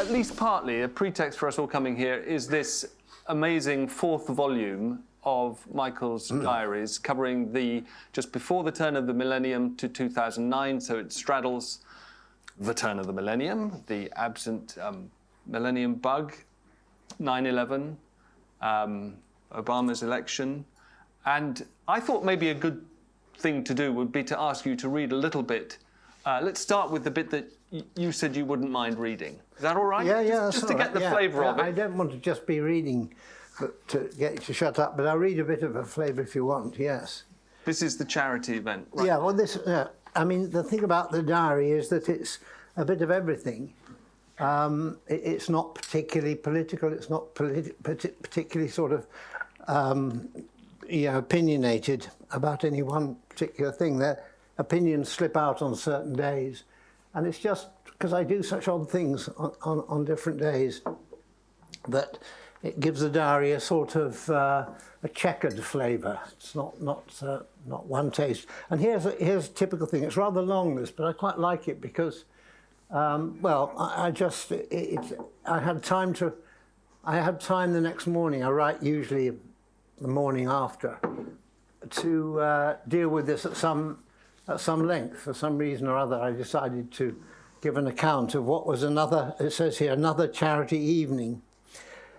at least partly, a pretext for us all coming here is this amazing fourth volume of Michael's diaries, covering just before the turn of the millennium to 2009, so it straddles the turn of the millennium, the absent millennium bug, 9/11, Obama's election. And I thought maybe a good thing to do would be to ask you to read a little bit. Let's start with the bit that you said you wouldn't mind reading. Is that all right? Yeah, Just to get the flavour of it. I don't want to just be reading to get you to shut up, but I'll read a bit of a flavour if you want, yes. This is the charity event, right? Yeah, well, I mean, the thing about the diary is that it's a bit of everything. It's not particularly political, it's not particularly sort of opinionated about any one particular thing. Their opinions slip out on certain days. And it's just because I do such odd things on different days that it gives the diary a sort of a checkered flavour. It's not one taste. And here's a typical thing. It's rather long, this, but I quite like it because, I had time the next morning. I write usually the morning after to deal with this at some length. For some reason or other, I decided to give an account of what was it says here, another charity evening.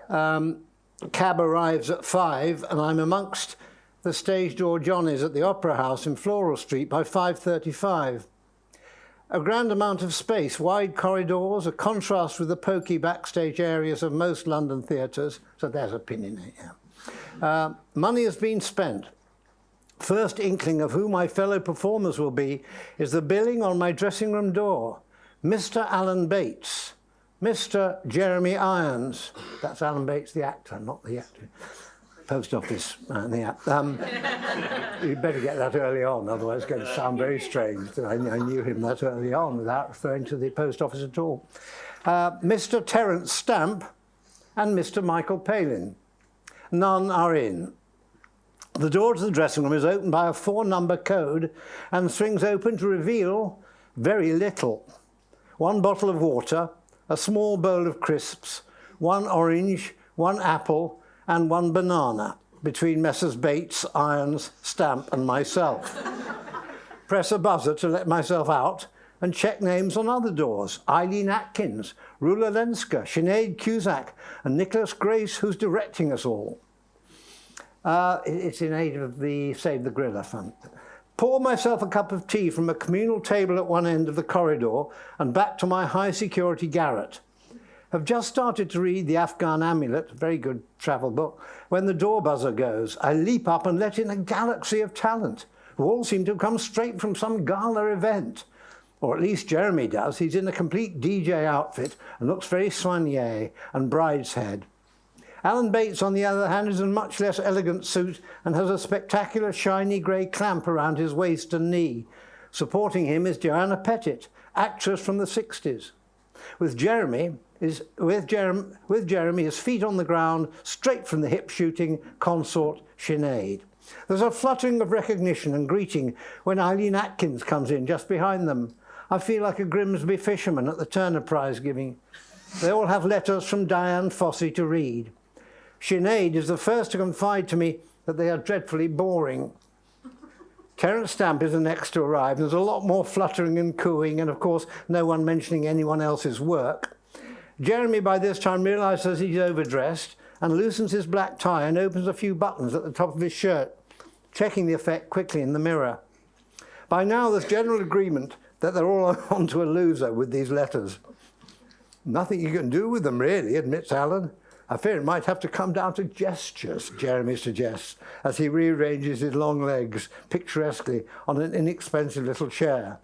Cab arrives at 5 and I'm amongst the stage door Johnnies at the Opera House in Floral Street by 5:35. A grand amount of space, wide corridors, a contrast with the poky backstage areas of most London theatres. So there's opinion here. Money has been spent. First inkling of who my fellow performers will be is the billing on my dressing room door. Mr. Alan Bates, Mr. Jeremy Irons. That's Alan Bates, the actor, not the actor. Post office man, the actor. You'd better get that early on, otherwise it's going to sound very strange that I knew him that early on without referring to the post office at all. Mr. Terence Stamp and Mr. Michael Palin. None are in. The door to the dressing room is opened by a 4-number code and swings open to reveal very little. 1 bottle of water, a small bowl of crisps, 1 orange, 1 apple, and 1 banana between Messrs. Bates, Irons, Stamp, and myself. Press a buzzer to let myself out and check names on other doors. Eileen Atkins, Rula Lenska, Sinead Cusack, and Nicholas Grace, who's directing us all. It's in aid of the Save the Griller Fund. Pour myself a cup of tea from a communal table at one end of the corridor and back to my high-security garret. Have just started to read The Afghan Amulet, a very good travel book, when the door buzzer goes. I leap up and let in a galaxy of talent, who all seem to have come straight from some gala event. Or at least Jeremy does. He's in a complete DJ outfit and looks very soigné and brideshead. Alan Bates, on the other hand, is in a much less elegant suit and has a spectacular shiny grey clamp around his waist and knee. Supporting him is Joanna Pettit, actress from the 60s. With Jeremy, his feet on the ground, straight from the hip-shooting consort Sinead. There's a fluttering of recognition and greeting when Eileen Atkins comes in just behind them. I feel like a Grimsby fisherman at the Turner Prize giving. They all have letters from Diane Fossey to read. Sinead is the first to confide to me that they are dreadfully boring. Terence Stamp is the next to arrive. There's a lot more fluttering and cooing, and of course, no one mentioning anyone else's work. Jeremy, by this time, realises he's overdressed and loosens his black tie and opens a few buttons at the top of his shirt, checking the effect quickly in the mirror. By now, there's general agreement that they're all onto a loser with these letters. Nothing you can do with them, really, admits Alan. I fear it might have to come down to gestures, Jeremy suggests, as he rearranges his long legs picturesquely on an inexpensive little chair.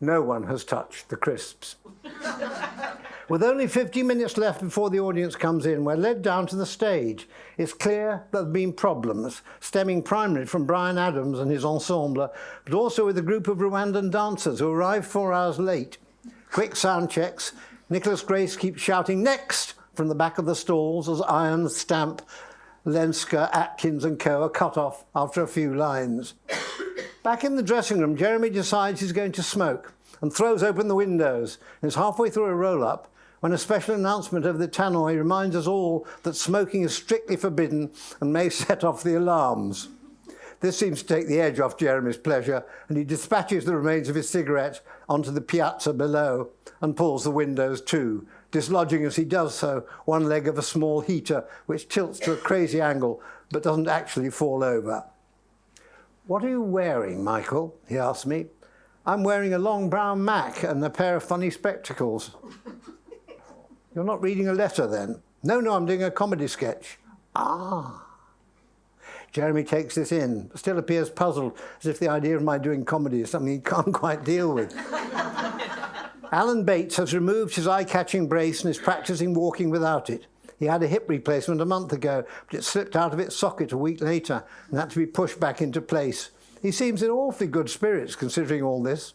No one has touched the crisps. With only 50 minutes left before the audience comes in, we're led down to the stage. It's clear there have been problems, stemming primarily from Brian Adams and his ensemble, but also with a group of Rwandan dancers who arrived 4 hours late. Quick sound checks. Nicholas Grace keeps shouting, "Next!" from the back of the stalls as Irons, Stamp, Lenska, Atkins and co are cut off after a few lines. Back in the dressing room, Jeremy decides he's going to smoke and throws open the windows and is halfway through a roll-up when a special announcement of the tannoy reminds us all that smoking is strictly forbidden and may set off the alarms. This seems to take the edge off Jeremy's pleasure, and he dispatches the remains of his cigarette onto the piazza below and pulls the windows to, dislodging as he does so one leg of a small heater which tilts to a crazy angle but doesn't actually fall over. "What are you wearing, Michael?" he asks me. "I'm wearing a long brown mac and a pair of funny spectacles." "You're not reading a letter then?" No, I'm doing a comedy sketch." "Ah." Jeremy takes this in, but still appears puzzled, as if the idea of my doing comedy is something he can't quite deal with. Alan Bates has removed his eye-catching brace and is practicing walking without it. He had a hip replacement a month ago, but it slipped out of its socket a week later and had to be pushed back into place. He seems in awfully good spirits, considering all this.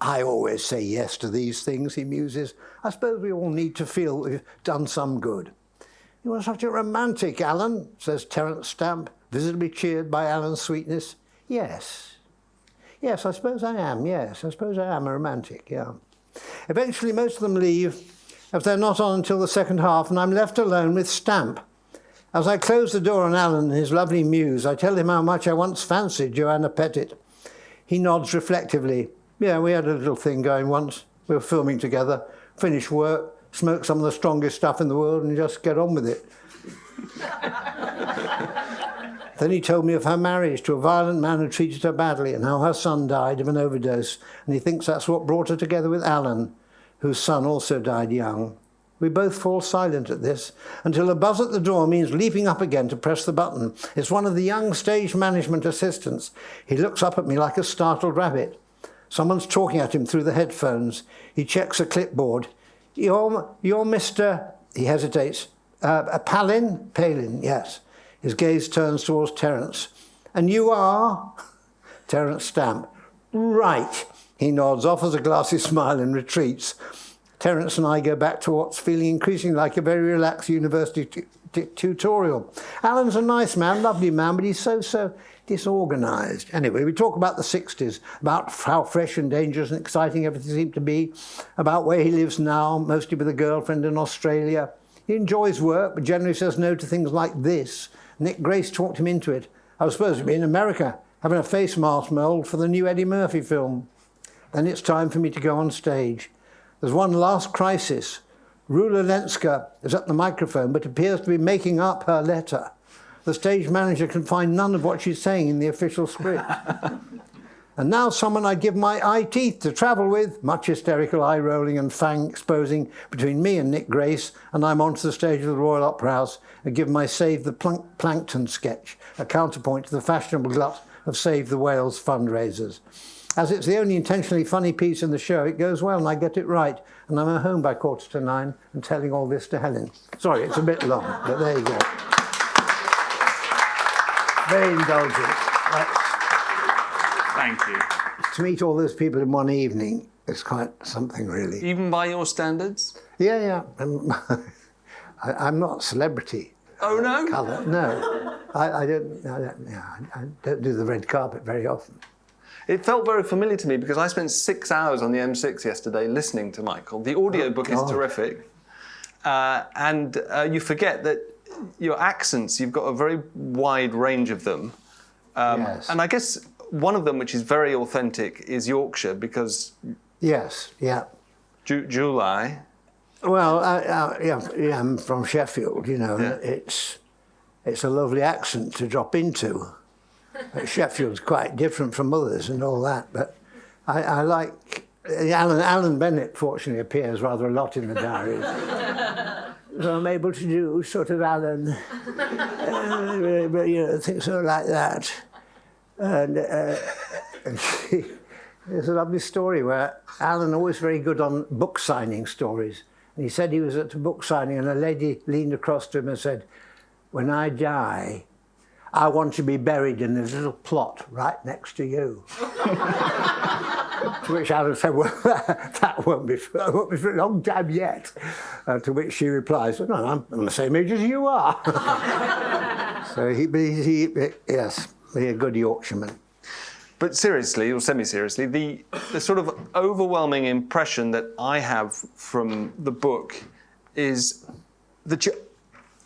"I always say yes to these things," he muses. "I suppose we all need to feel we've done some good." "You are such a romantic, Alan," says Terence Stamp, visibly cheered by Alan's sweetness. Yes, I suppose I am. Yes, I suppose I am a romantic, yeah. Eventually, most of them leave, as they're not on until the second half, and I'm left alone with Stamp. As I close the door on Alan and his lovely muse, I tell him how much I once fancied Joanna Pettit. He nods reflectively. "Yeah, we had a little thing going once. We were filming together, finish work, smoke some of the strongest stuff in the world and just get on with it." Then he told me of her marriage to a violent man who treated her badly and how her son died of an overdose, and he thinks that's what brought her together with Alan, whose son also died young. We both fall silent at this, until a buzz at the door means leaping up again to press the button. It's one of the young stage management assistants. He looks up at me like a startled rabbit. Someone's talking at him through the headphones. He checks a clipboard. You're Mr. He hesitates. Palin? Palin, yes. His gaze turns towards Terence. "And you are?" Terence Stamp. "Right." He nods, offers a glassy smile and retreats. Terence and I go back to what's feeling increasingly like a very relaxed university tutorial. Alan's a nice man, lovely man, but he's so disorganised. Anyway, we talk about the 60s, about how fresh and dangerous and exciting everything seemed to be, about where he lives now, mostly with a girlfriend in Australia. He enjoys work, but generally says no to things like this. Nick Grace talked him into it. I was supposed to be in America, having a face mask mould for the new Eddie Murphy film. Then it's time for me to go on stage. There's one last crisis. Rula Lenska is at the microphone, but appears to be making up her letter. The stage manager can find none of what she's saying in the official script. "And now someone I'd give my eye teeth to travel with," much hysterical eye rolling and fang exposing between me and Nick Grace, and I'm onto the stage of the Royal Opera House and give my Save the Plankton sketch, a counterpoint to the fashionable glut of Save the Whales fundraisers. As it's the only intentionally funny piece in the show, it goes well and I get it right, and I'm at home by 9:15 and telling all this to Helen. Sorry, it's a bit long, but there you go. Very indulgent. Thank you. To meet all those people in one evening is quite something, really. Even by your standards? Yeah. I'm not a celebrity. Oh, no? Colour. No. I don't do the red carpet very often. It felt very familiar to me because I spent 6 hours on the M6 yesterday listening to Michael. The audiobook is terrific. And you forget that your accents, you've got a very wide range of them. Yes. And I guess one of them, which is very authentic, is Yorkshire because... Yes, yeah. July. Well, I'm from Sheffield, you know. Yeah. It's a lovely accent to drop into. Sheffield's quite different from others and all that, but I like... Alan Bennett, fortunately, appears rather a lot in the diaries. So I'm able to do sort of Alan, but you know, things sort of like that. And there's a lovely story where Alan always very good on book signing stories. And he said he was at a book signing and a lady leaned across to him and said, "When I die, I want to be buried in a little plot right next to you." To which Alan said, "Well, that won't be for a long time yet." To which she replies, "No, I'm the same age as you are." So yes, he's a good Yorkshireman. But seriously, or semi-seriously, the sort of overwhelming impression that I have from the book is that you're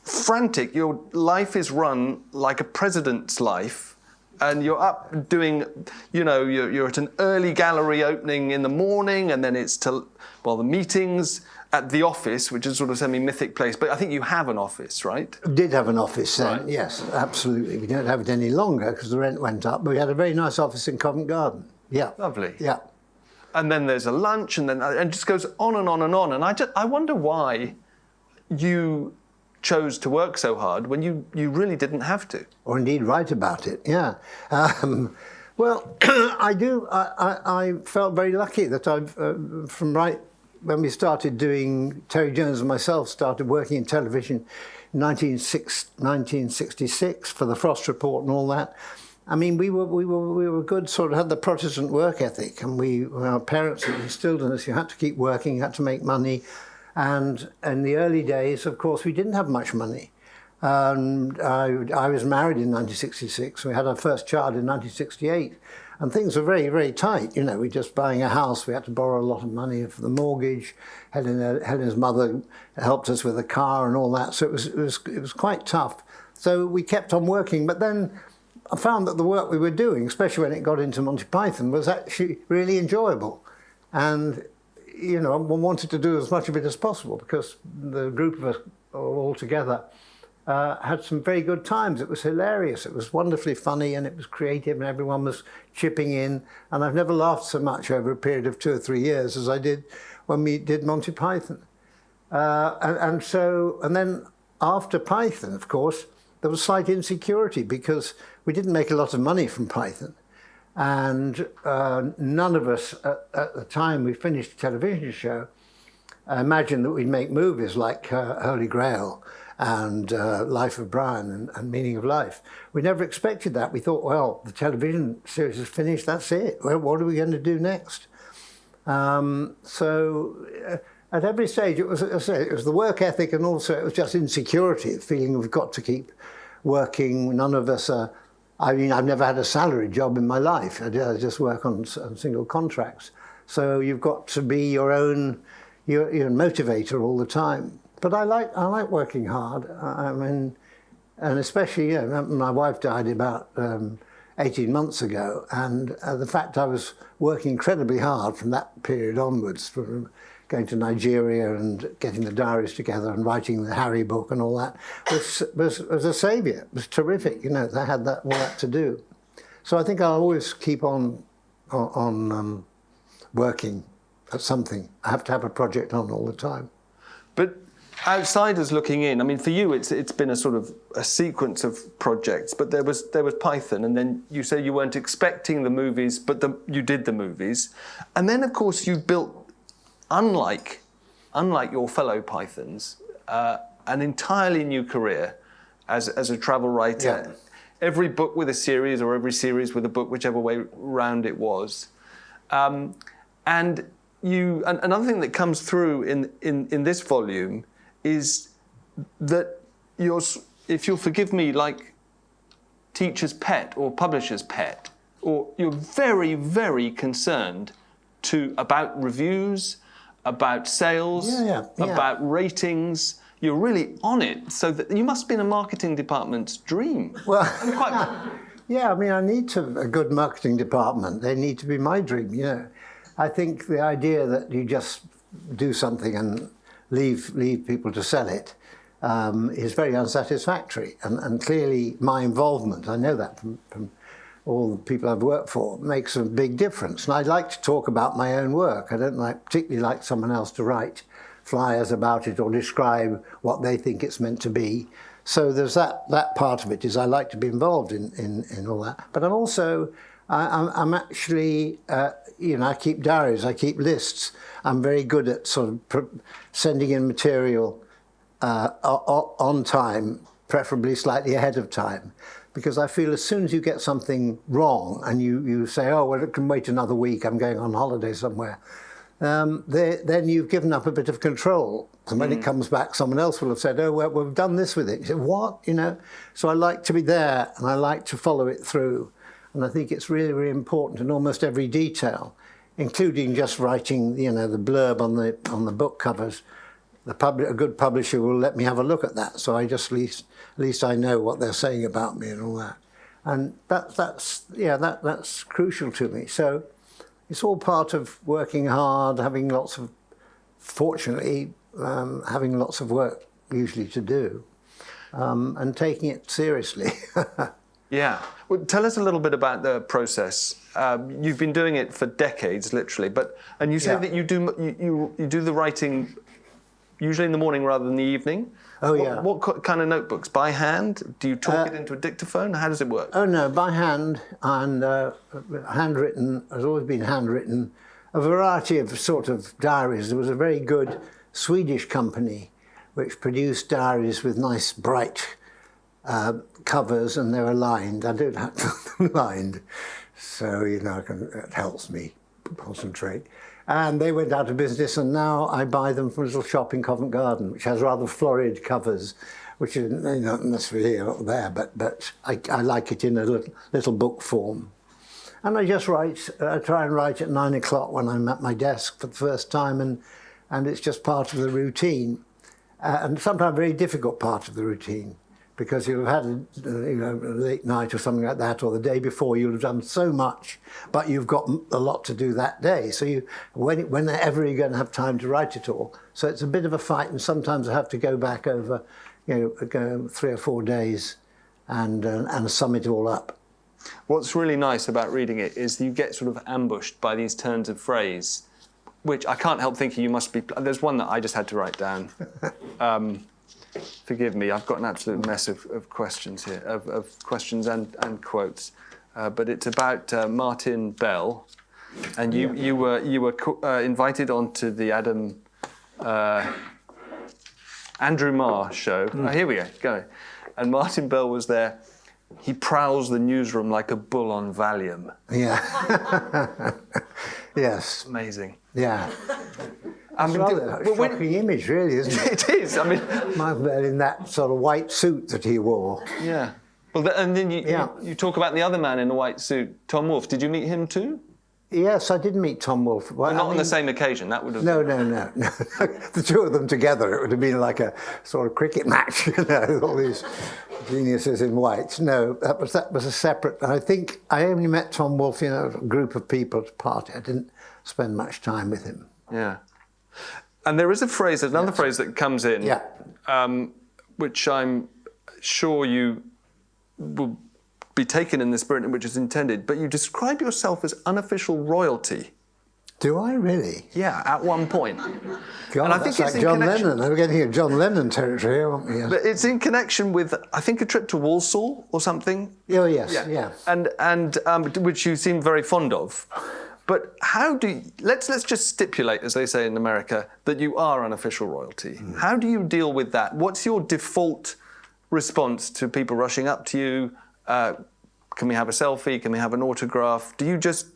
frantic. Your life is run like a president's life, and you're up doing, you're at an early gallery opening in the morning, and then it's the meetings at the office, which is sort of semi-mythic place. But I think you have an office, right? We did have an office then, Right. yes, absolutely. We don't have it any longer because the rent went up, but we had a very nice office in Covent Garden. Yeah. Lovely. Yeah. And then there's a lunch, and it just goes on and on and on. And I wonder why you chose to work so hard when you really didn't have to. Or indeed write about it, yeah. Well, I felt very lucky that when we started doing, Terry Jones and myself started working in television in 1966 for the Frost Report and all that. I mean, we were good, sort of had the Protestant work ethic, and our parents had instilled in us, you had to keep working, you had to make money. And in the early days, of course, we didn't have much money. And I was married in 1966. We had our first child in 1968. And things were very, very tight. We were just buying a house. We had to borrow a lot of money for the mortgage. Helena's mother helped us with the car and all that. So it was quite tough. So we kept on working. But then I found that the work we were doing, especially when it got into Monty Python, was actually really enjoyable. And one wanted to do as much of it as possible because the group of us all together had some very good times. It was hilarious. It was wonderfully funny, and it was creative, and everyone was chipping in. And I've never laughed so much over a period of 2 or 3 years as I did when we did Monty Python. And then after Python, of course, there was slight insecurity because we didn't make a lot of money from Python. And none of us at the time we finished the television show imagined that we'd make movies like Holy Grail and Life of Brian and Meaning of Life. We never expected that. We thought, well, the television series is finished, that's it. Well, what are we going to do next? So at every stage, it was the work ethic, and also it was just insecurity, the feeling we've got to keep working. None of us are. I mean, I've never had a salary job in my life. I just work on single contracts. So you've got to be your own motivator all the time. But I like working hard. I mean, and especially, my wife died about 18 months ago, and the fact I was working incredibly hard from that period onwards, from going to Nigeria and getting the diaries together and writing the Harry book and all that, was a saviour. It was terrific, I had all that to do. So I think I'll always keep on working at something. I have to have a project on all the time. But outsiders looking in, I mean, for you, it's been a sort of a sequence of projects. But there was Python, and then you say you weren't expecting the movies, but you did the movies, and then of course you built, unlike your fellow Pythons, an entirely new career as a travel writer. Yeah. Every book with a series, or every series with a book, whichever way round it was. And another thing that comes through in this volume is that if you'll forgive me, like teacher's pet or publisher's pet, or you're very, very concerned about reviews, about sales, about ratings. You're really on it, so that you must be in a marketing department's dream. Well, yeah, I mean, I need a good marketing department. They need to be my dream, I think the idea that you just do something and leave people to sell it is very unsatisfactory. And clearly my involvement, I know that from all the people I've worked for, makes a big difference. And I like to talk about my own work. I don't particularly like someone else to write flyers about it or describe what they think it's meant to be. So there's that part of it, is I like to be involved in all that. But I'm also, I'm actually, I keep diaries, I keep lists. I'm very good at sort of sending in material on time, preferably slightly ahead of time. Because I feel as soon as you get something wrong and you say, oh, well, it can wait another week, I'm going on holiday somewhere, then you've given up a bit of control. And when it comes back, someone else will have said, oh, well, we've done this with it. You say, what? So I like to be there, and I like to follow it through. And I think it's really, really important in almost every detail, including just writing, the blurb on the book covers. A good publisher will let me have a look at that, so I just at least I know what they're saying about me and all that. And that's crucial to me. So it's all part of working hard, fortunately, having lots of work usually to do, and taking it seriously. Yeah. Well, tell us a little bit about the process. You've been doing it for decades, literally, and you say that you do the writing usually in the morning rather than the evening. Oh, yeah. What kind of notebooks? By hand? Do you talk it into a dictaphone? How does it work? Oh, no, by hand, and handwritten, has always been handwritten. A variety of sort of diaries. There was a very good Swedish company which produced diaries with nice bright covers, and they were lined. I don't have them lined, so it helps me concentrate. And they went out of business, and now I buy them from a little shop in Covent Garden, which has rather florid covers, which is not necessarily there, but I like it in a little book form. And I just try and write at 9 o'clock when I'm at my desk for the first time, and it's just part of the routine, and sometimes a very difficult part of the routine, because you'll have had a late night or something like that, or the day before you'll have done so much, but you've got a lot to do that day. So whenever you're going to have time to write it all. So it's a bit of a fight, and sometimes I have to go back over, go 3 or 4 days and sum it all up. What's really nice about reading it is you get sort of ambushed by these turns of phrase, which I can't help thinking you must be... There's one that I just had to write down. Forgive me, I've got an absolute mess of questions here, of questions and quotes. But it's about Martin Bell, and you were invited onto the Andrew Marr show. Oh, here we go. And Martin Bell was there. He prowls the newsroom like a bull on Valium. Yeah. Yes. Amazing. Yeah. It's rather a shocking image, really, isn't it? It is. I mean, Michael Palin in that sort of white suit that he wore. Yeah. Well, and then you talk about the other man in the white suit, Tom Wolfe. Did you meet him too? Yes, I did meet Tom Wolfe. Well, not on the same occasion. That would have. No. The two of them together, it would have been like a sort of cricket match, with all these geniuses in white. No, that was a separate. I think I only met Tom Wolfe in a group of people at a party. I didn't spend much time with him. Yeah. And there is a phrase, another phrase that comes in, which I'm sure you will be taken in the spirit in which it's intended, but you describe yourself as unofficial royalty. Do I really? Yeah, at one point. God, and I think it's like John Lennon. We're getting into John Lennon territory, aren't we? Yes. But it's in connection with, I think, a trip to Walsall or something. Oh, yes, yeah. And which you seem very fond of. But how do you, let's just stipulate, as they say in America, that you are unofficial royalty. How do you deal with that? What's your default response to people rushing up to you? Can we have a selfie? Can we have an autograph? Do you just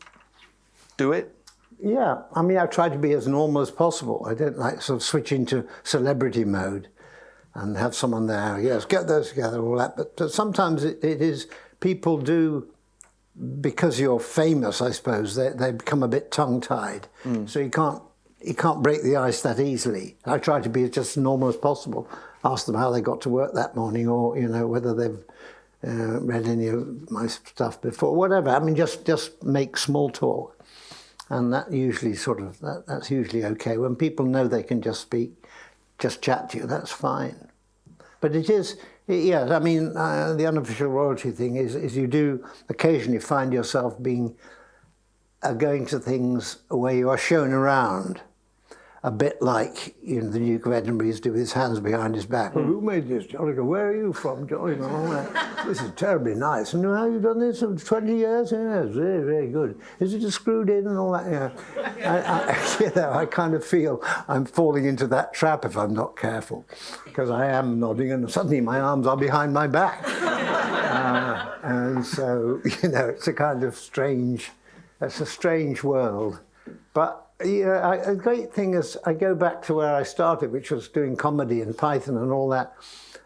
do it? Yeah, I mean, I try to be as normal as possible. I don't like sort of switch into celebrity mode and have someone there, yes, get those together, all that. But sometimes it is, people do, because you're famous, I suppose, they become a bit tongue-tied. So you can't break the ice that easily. I try to be just as normal as possible. Ask them how they got to work that morning, or whether they've read any of my stuff before, whatever. I mean, just make small talk, and that usually that's usually okay. When people know they can just chat to you, that's fine. But it is. Yes, I mean, the unofficial royalty thing is you do occasionally find yourself going to things where you are shown around, a bit like the Duke of Edinburgh used to do with his hands behind his back. Well, who made this, Johnny? Where are you from, Johnny? This is terribly nice. And how you done this for 20 years? Yes, very, very good. Is it just screwed in and all that? Yeah. I kind of feel I'm falling into that trap if I'm not careful, because I am nodding and suddenly my arms are behind my back. And so, it's a kind of strange world. But a great thing is I go back to where I started, which was doing comedy and Python and all that.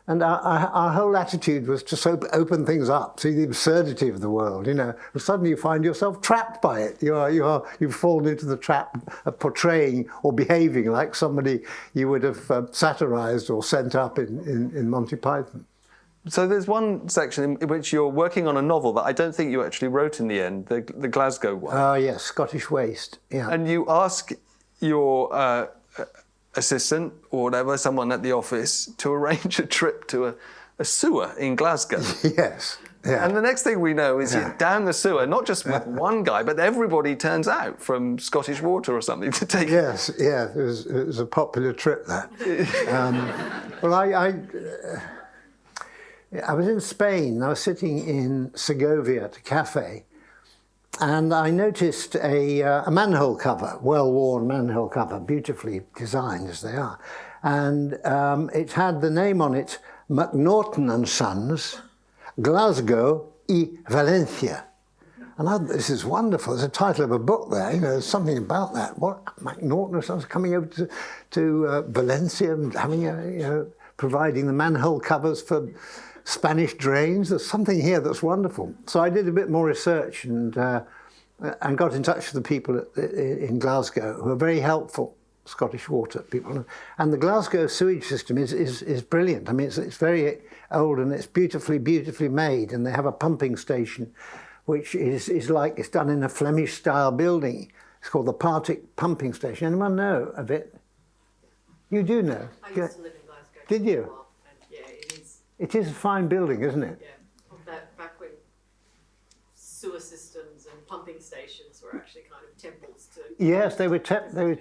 And our whole attitude was to open things up, see the absurdity of the world, you know. And suddenly you find yourself trapped by it. You've fallen into the trap of portraying or behaving like somebody you would have satirized or sent up in Monty Python. So there's one section in which you're working on a novel that I don't think you actually wrote in the end, the Glasgow one. Oh, yes, Scottish Waste, yeah. And you ask your assistant or whatever, someone at the office, to arrange a trip to a sewer in Glasgow. Yes. Yeah. And the next thing we know is you're down the sewer, not just with one guy, but everybody turns out from Scottish Water or something to take Yes, yeah, it was a popular trip, that. Well, I was in Spain. I was sitting in Segovia at a cafe, and I noticed a manhole cover, well-worn manhole cover, beautifully designed as they are. And it had the name on it, McNaughton and Sons, Glasgow y Valencia. And I thought, this is wonderful. There's a title of a book there. You know, there's something about that. What, McNaughton and Sons coming over to Valencia and having providing the manhole covers for Spanish drains. There's something here that's wonderful. So I did a bit more research and got in touch with the people in Glasgow who are very helpful, Scottish Water people. And the Glasgow sewage system is brilliant. I mean, it's very old and it's beautifully made. And they have a pumping station, which is like, it's done in a Flemish-style building. It's called the Partick Pumping Station. Anyone know of it? You do know? I used to live in Glasgow. Did you? For a while, and yeah, it is. It is a fine building, isn't it? Yeah, back when sewer systems and pumping stations were actually kind of temples to. Yes, they were.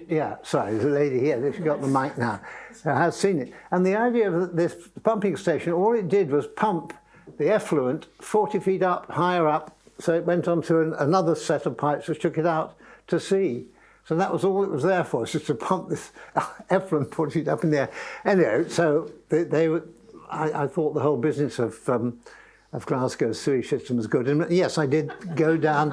Yeah, sorry, there's a lady here. She's got the mic now. I have seen it. And the idea of this pumping station, all it did was pump the effluent 40 feet up, higher up, so it went on to another set of pipes which took it out to sea. So that was all it was there for, just to pump this effluent 40 feet up in the air. Anyway, so they were. I thought the whole business of Glasgow's sewage system was good. And yes, I did go down,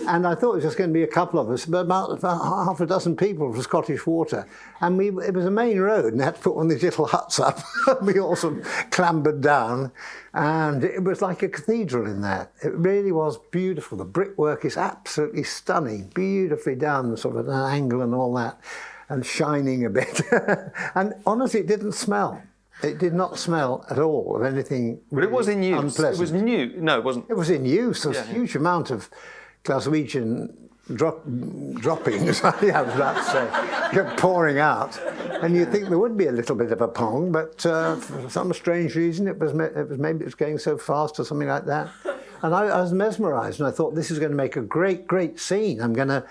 and I thought it was just going to be a couple of us, but about half a dozen people from Scottish Water. And it was a main road, and they had to put one of these little huts up. We all sort of clambered down, and it was like a cathedral in there. It really was beautiful. The brickwork is absolutely stunning, beautifully done, sort of at an angle and all that, and shining a bit. And honestly, it didn't smell. It did not smell at all of anything really. But it was in use. Unpleasant. It was new. No, it wasn't. It was in use. There was a huge amount of Glaswegian droppings, I was about to say, kept pouring out. And you'd think there would be a little bit of a pong, but for some strange reason, maybe it was going so fast or something like that. And I was mesmerised, and I thought, this is going to make a great scene. A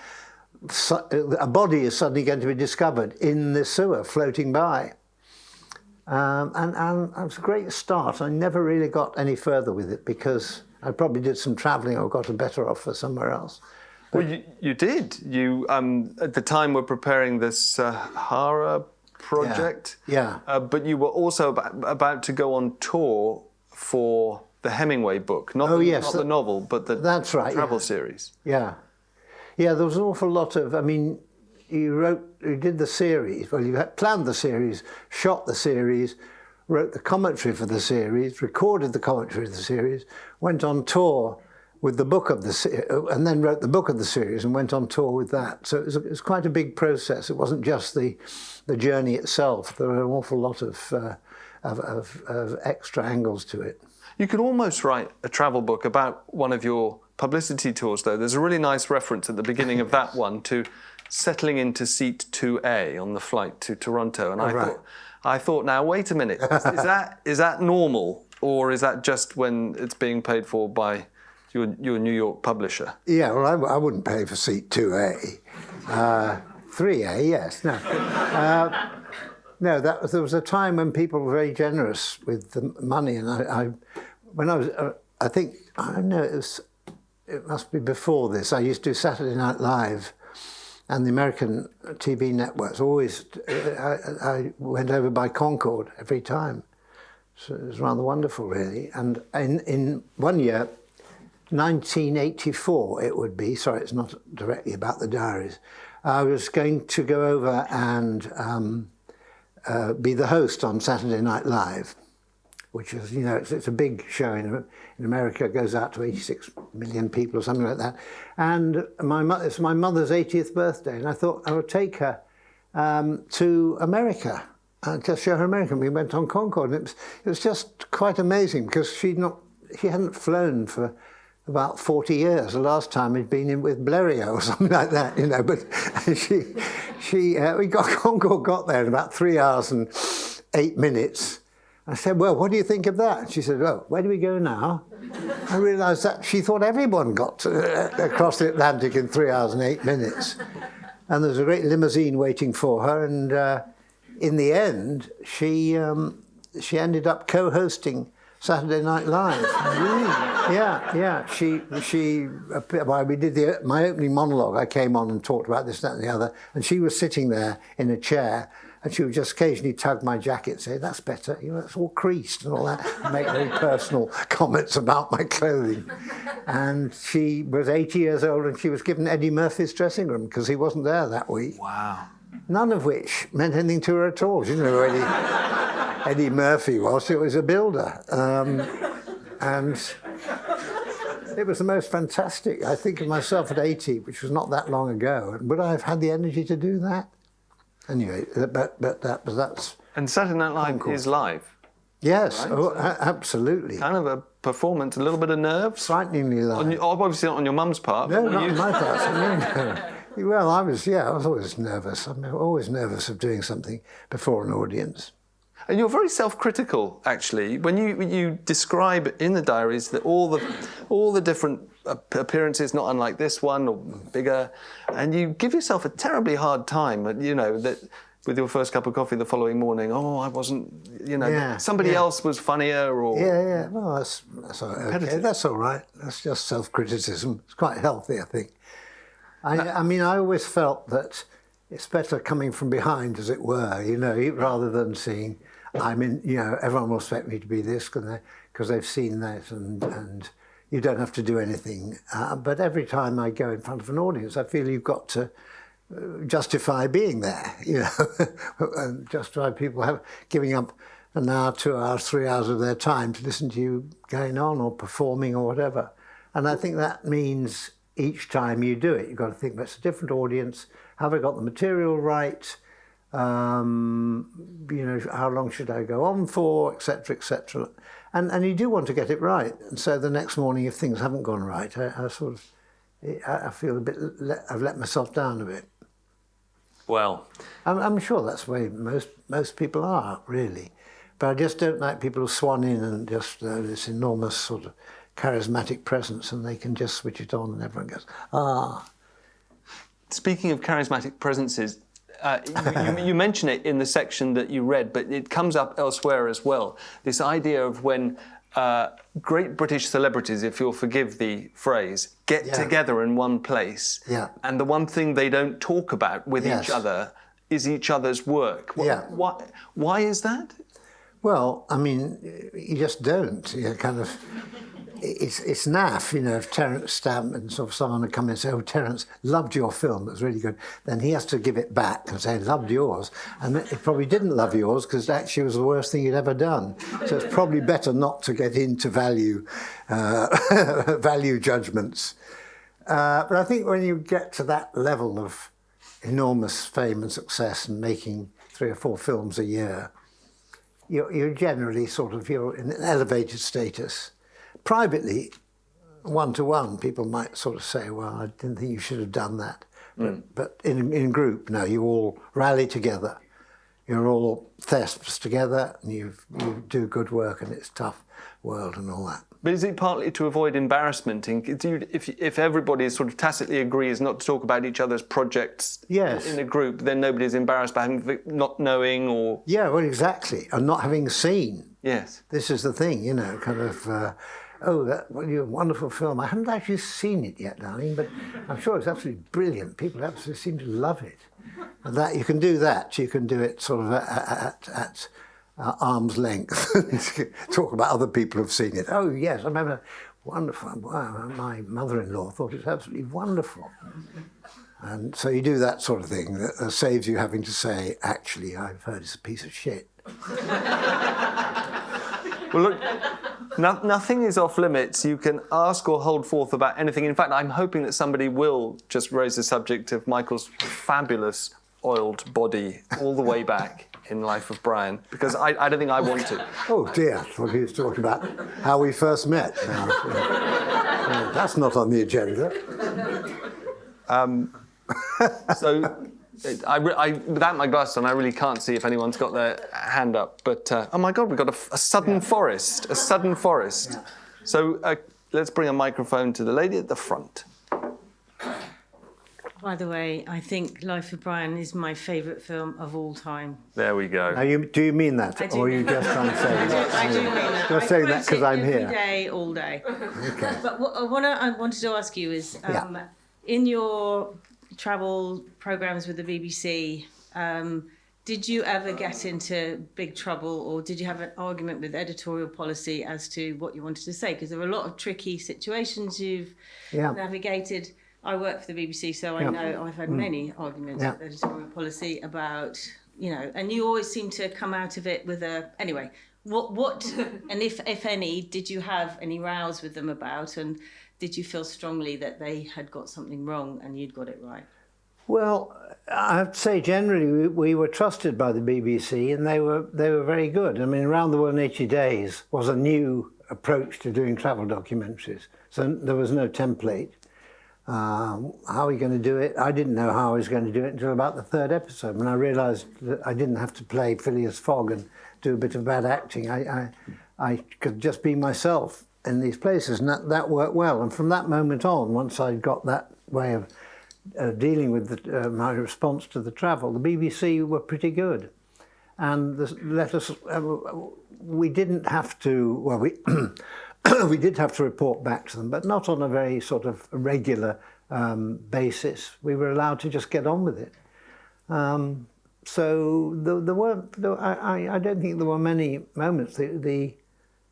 body is suddenly going to be discovered in the sewer, floating by. And it was a great start. I never really got any further with it because I probably did some travelling or got a better offer somewhere else. But well, you did. You, at the time, were preparing this Sahara project. Yeah. But you were also about to go on tour for the Hemingway book. Not the novel, but the travel series. Yeah. Yeah, there was an awful lot of, I mean, you did the series, well, you had planned the series, shot the series, wrote the commentary for the series, recorded the commentary of the series, went on tour with the book of the series, and then wrote the book of the series and went on tour with that. So it was quite a big process. It wasn't just the journey itself. There were an awful lot of extra angles to it. You could almost write a travel book about one of your publicity tours, though. There's a really nice reference at the beginning of that one to settling into seat 2A on the flight to Toronto, and I thought, now wait a minute, is that normal, or is that just when it's being paid for by your New York publisher? Yeah, well, I wouldn't pay for seat 2A, 3A, yes, no. No, there was a time when people were very generous with the money, and I don't know, it must be before this. I used to do Saturday Night Live. And the American TV networks always, I went over by Concorde every time. So it was rather wonderful, really. And in one year, 1984 it would be, sorry, it's not directly about the diaries, I was going to go over and be the host on Saturday Night Live. which is, you know, it's a big show in America. It goes out to 86 million people or something like that. And it's my mother's 80th birthday, and I thought I would take her to America and just show her America. We went on Concorde, and it was just quite amazing because she hadn't flown for about 40 years. The last time he'd been in with Blériot or something like that, you know. But Concorde got there in about 3 hours and 8 minutes. I said, well, what do you think of that? And she said, well, where do we go now? I realised that she thought everyone got across the Atlantic in 3 hours and 8 minutes. And there was a great limousine waiting for her. And in the end, she ended up co-hosting Saturday Night Live. Really? Yeah. Well, we did my opening monologue. I came on and talked about this, that, and the other. And she was sitting there in a chair. And she would just occasionally tug my jacket and say, that's better, you know, it's all creased and all that, and make very personal comments about my clothing. And she was 80 years old and she was given Eddie Murphy's dressing room because he wasn't there that week. Wow. None of which meant anything to her at all. She didn't know who Eddie Murphy was. It was a builder. And it was the most fantastic. I think of myself at 80, which was not that long ago. Would I have had the energy to do that? Anyway, but that's... And Saturday Night Live is live? Yes, right? Oh, absolutely. Kind of a performance, a little bit of nerves? Frighteningly live. Obviously not on your mum's part. No, not on my part. Well, I was always nervous. I'm always nervous of doing something before an audience. And you're very self-critical, actually, when you describe in the diaries that all the different appearances, not unlike this one or bigger, and you give yourself a terribly hard time. You know that with your first cup of coffee the following morning. Oh, I wasn't. You know, somebody else was funnier. Or yeah. Well, that's okay. That's all right. That's just self-criticism. It's quite healthy, I think. I mean, I always felt that it's better coming from behind, as it were. You know, rather than seeing. You know, everyone will expect me to be this because they've seen that, and you don't have to do anything. But every time I go in front of an audience, I feel you've got to justify being there, you know, and justify people giving up an hour, 2 hours, 3 hours of their time to listen to you going on or performing or whatever. And I think that means each time you do it, you've got to think, that's a different audience. Have I got the material right? You know, how long should I go on for, etc., etc. And you do want to get it right. And so the next morning, if things haven't gone right, I feel a bit, I've let myself down a bit. Well, I'm sure that's the way most people are, really. But I just don't like people who swan in and just this enormous sort of charismatic presence, and they can just switch it on and everyone goes, ah. Speaking of charismatic presences, you mention it in the section that you read, but it comes up elsewhere as well. This idea of when great British celebrities, if you'll forgive the phrase, get together in one place, and the one thing they don't talk about with each other is each other's work. Why is that? Well, I mean, you just don't. You kind of... It's naff, you know, if Terence Stamp and sort of someone would come in and say, oh, Terence, loved your film, it was really good. Then he has to give it back and say, loved yours. And he probably didn't love yours because actually it was the worst thing he'd ever done. So it's probably better not to get into value judgments. But I think when you get to that level of enormous fame and success and making 3 or 4 films a year, you're generally you're in an elevated status. Privately, one-to-one, people might sort of say, well, I didn't think you should have done that. But in group, no, you all rally together. You're all thesps together, and you do good work, and it's a tough world and all that. But is it partly to avoid embarrassment? If everybody sort of tacitly agrees not to talk about each other's projects in a group, then nobody's embarrassed by not knowing or... Yeah, well, exactly, and not having seen. Yes. This is the thing, you know, kind of... you're a wonderful film. I haven't actually seen it yet, darling, but I'm sure it's absolutely brilliant. People absolutely seem to love it. And that you can do that. You can do it sort of at arm's length. Talk about other people who've seen it. Oh yes, I remember. Wonderful. Wow, my mother-in-law thought it was absolutely wonderful. And so you do that sort of thing that saves you having to say, actually, I've heard it's a piece of shit. Well, look, nothing is off limits. You can ask or hold forth about anything. In fact, I'm hoping that somebody will just raise the subject of Michael's fabulous oiled body all the way back in Life of Brian, because I don't think I want to. Oh dear, well, he was talking about how we first met. Now, that's not on the agenda. So, without my glasses on, I really can't see if anyone's got their hand up. But oh my God, we've got a sudden forest, a sudden forest. Yeah. So let's bring a microphone to the lady at the front. By the way, I think Life of Brian is my favourite film of all time. There we go. Now, do you mean that, or are you just trying to say that? I do mean that. Just saying that because I'm here. Every day, all day. Okay. But what I wanted to ask you is, in your travel programmes with the BBC, did you ever get into big trouble, or did you have an argument with editorial policy as to what you wanted to say? Because there are a lot of tricky situations you've navigated. I work for the BBC, so I know I've had many arguments with editorial policy about, and you always seem to come out of it with anyway, what and if any, did you have any rows with them about, and did you feel strongly that they had got something wrong and you'd got it right? Well, I have to say, generally, we were trusted by the BBC, and they were very good. I mean, Around the World in 80 Days was a new approach to doing travel documentaries, so there was no template. How are we going to do it? I didn't know how I was going to do it until about the third episode, when I realised that I didn't have to play Phileas Fogg and do a bit of bad acting. I could just be myself in these places, and that worked well. And from that moment on, once I got that way of dealing with my response to the travel, the BBC were pretty good. And we didn't have to, well, we did have to report back to them, but not on a very sort of regular basis. We were allowed to just get on with it. So I don't think there were many moments.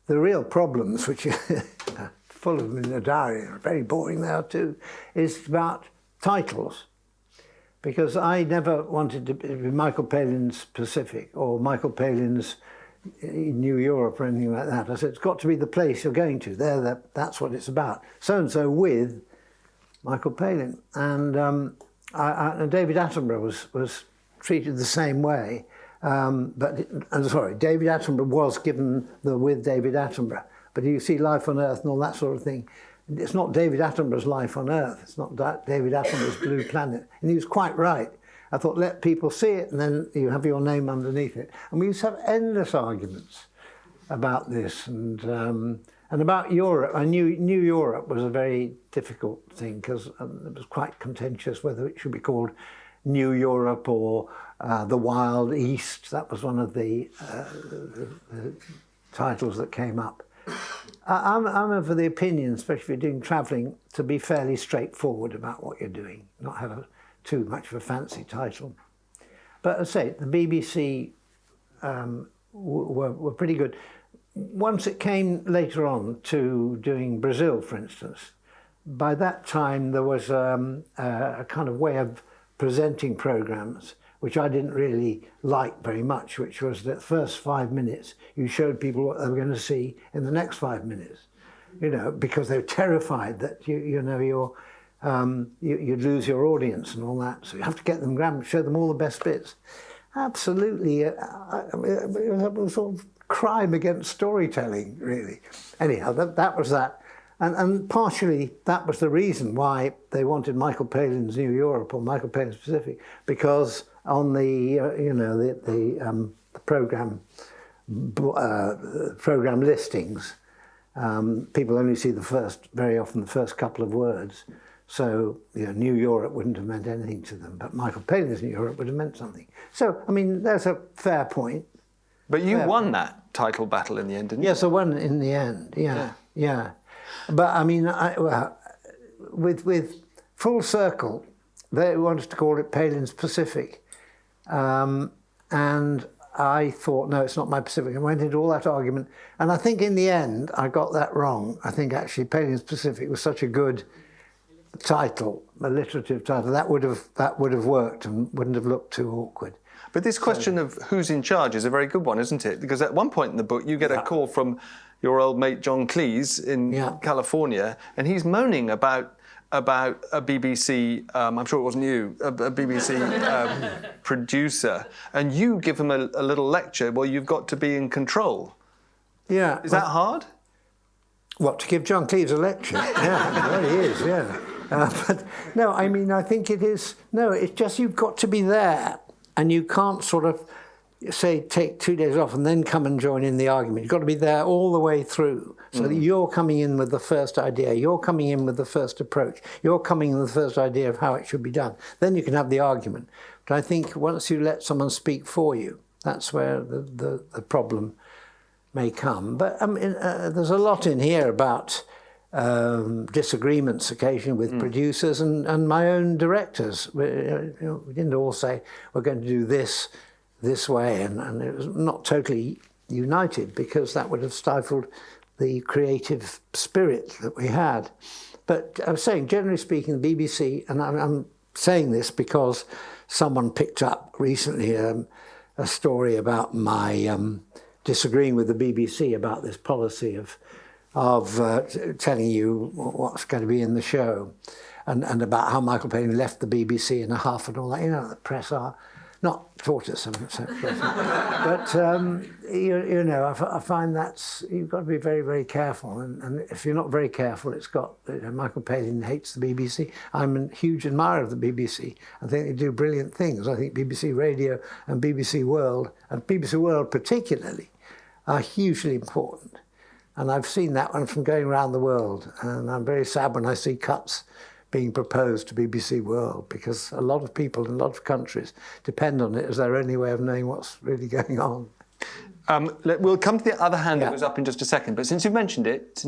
The real problems, which are full of them in the diary, are very boring now too, is about titles. Because I never wanted to be Michael Palin's Pacific or Michael Palin's New Europe or anything like that. I said, it's got to be the place you're going to. That's what it's about. So-and-so with Michael Palin. And David Attenborough was treated the same way. David Attenborough was given the with David Attenborough. But you see Life on Earth and all that sort of thing. It's not David Attenborough's Life on Earth. It's not David Attenborough's Blue Planet. And he was quite right. I thought, let people see it, and then you have your name underneath it. And we used to have endless arguments about this and about Europe. I knew New Europe was a very difficult thing because it was quite contentious whether it should be called New Europe or the Wild East. That was one of the titles that came up. I'm of the opinion, especially if you're doing travelling, to be fairly straightforward about what you're doing, not have too much of a fancy title. But as I say, the BBC were pretty good. Once it came later on to doing Brazil, for instance, by that time there was a kind of way of presenting programmes which I didn't really like very much, which was that first 5 minutes you showed people what they were going to see in the next 5 minutes, because they were terrified that you'd lose your audience and all that. So you have to get them, show them all the best bits. Absolutely, it was sort of crime against storytelling, really. Anyhow, that was that. And partially that was the reason why they wanted Michael Palin's New Europe or Michael Palin's Pacific, because on the program listings, people only see very often the first couple of words. So New Europe wouldn't have meant anything to them, but Michael Palin's New Europe would have meant something. So I mean, that's a fair point. But you won that title battle in the end, didn't you? Yes, I won in the end. Yeah. But I mean, with Full Circle, they wanted to call it Palin's Pacific. And I thought, no, it's not my Pacific. I went into all that argument. And I think in the end, I got that wrong. I think actually Palin's Pacific was such a good title, alliterative title, that would have worked and wouldn't have looked too awkward. But this question of who's in charge is a very good one, isn't it? Because at one point in the book, you get a call from your old mate John Cleese in California, and he's moaning about a BBC, I'm sure it wasn't you, a BBC producer, and you give him a little lecture. Well, you've got to be in control. Yeah. Is that hard? What, to give John Cleese a lecture? Yeah, it really is, yeah. But no, I mean, I think it is, no, it's just you've got to be there, and you can't sort of, say, take 2 days off and then come and join in the argument. You've got to be there all the way through, so that you're coming in with the first idea, you're coming in with the first approach, you're coming in with the first idea of how it should be done. Then you can have the argument. But I think once you let someone speak for you, that's where the problem may come. But I mean, there's a lot in here about disagreements occasionally with producers and my own directors. We didn't all say, we're going to do this way, and it was not totally united, because that would have stifled the creative spirit that we had. But I was saying, generally speaking, the BBC, and I'm saying this because someone picked up recently a story about my disagreeing with the BBC about this policy of telling you what's going to be in the show, and about how Michael Palin left the BBC in a huff and all that. You know, the press are not Tortoise, but you know, I find that's, you've got to be very, very careful, and if you're not very careful, it's got, Michael Palin hates the BBC. I'm a huge admirer of the BBC. I think they do brilliant things. I think BBC Radio and BBC World, and BBC World particularly, are hugely important. And I've seen that one from going around the world, and I'm very sad when I see cuts being proposed to BBC World, because a lot of people in a lot of countries depend on it as their only way of knowing what's really going on. We'll come to the other hand that was up in just a second, but since you mentioned it,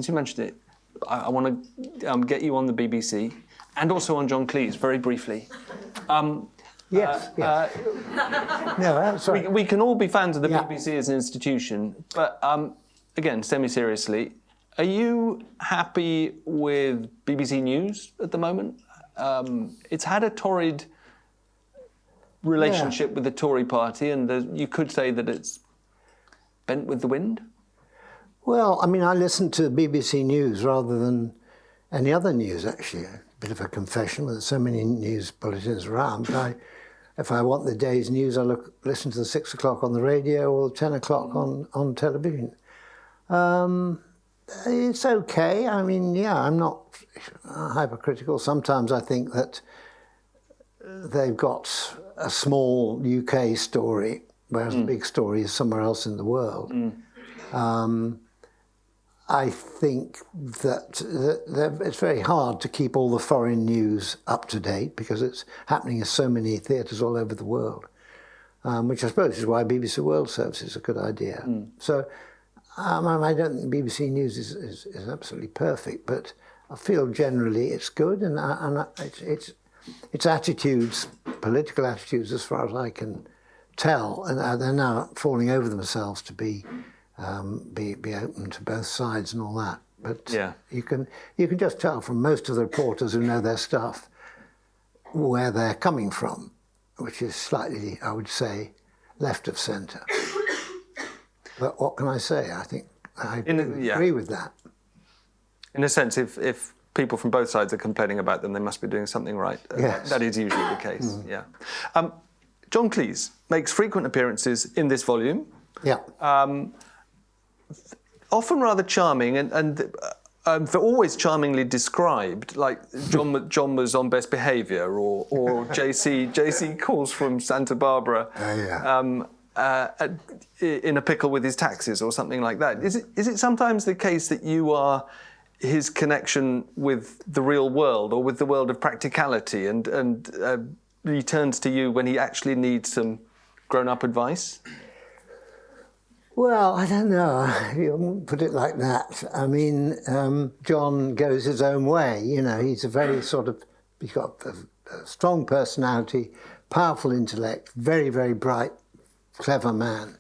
I want to get you on the BBC and also on John Cleese very briefly. Yes. No, that's right. We can all be fans of the BBC as an institution, but again, semi-seriously, are you happy with BBC News at the moment? It's had a torrid relationship with the Tory party, and you could say that it's bent with the wind? Well, I mean, I listen to BBC News rather than any other news, actually. A bit of a confession, with so many news bulletins around. But if I want the day's news, I listen to the 6 o'clock on the radio or 10 o'clock on television. It's okay. I mean, yeah, I'm not hypercritical. Sometimes I think that they've got a small UK story, whereas the big story is somewhere else in the world. I think that it's very hard to keep all the foreign news up to date, because it's happening in so many theatres all over the world, which I suppose is why BBC World Service is a good idea. So I don't think BBC News is absolutely perfect, but I feel generally it's good, and its attitudes, political attitudes, as far as I can tell, and they're now falling over themselves to be open to both sides and all that. But you can just tell from most of the reporters who know their stuff where they're coming from, which is slightly, I would say, left of centre. But what can I say? I think I agree with that. In a sense, if people from both sides are complaining about them, they must be doing something right. Yes. That is usually the case, John Cleese makes frequent appearances in this volume. Yeah. Often rather charming, and they're always charmingly described, like John was on Best Behaviour, or JC calls from Santa Barbara. In a pickle with his taxes or something like that. Is it sometimes the case that you are his connection with the real world, or with the world of practicality, and he turns to you when he actually needs some grown-up advice? Well, I don't know. You wouldn't put it like that. I mean, John goes his own way. You know, he's a very he's got a strong personality, powerful intellect, very, very bright, clever man.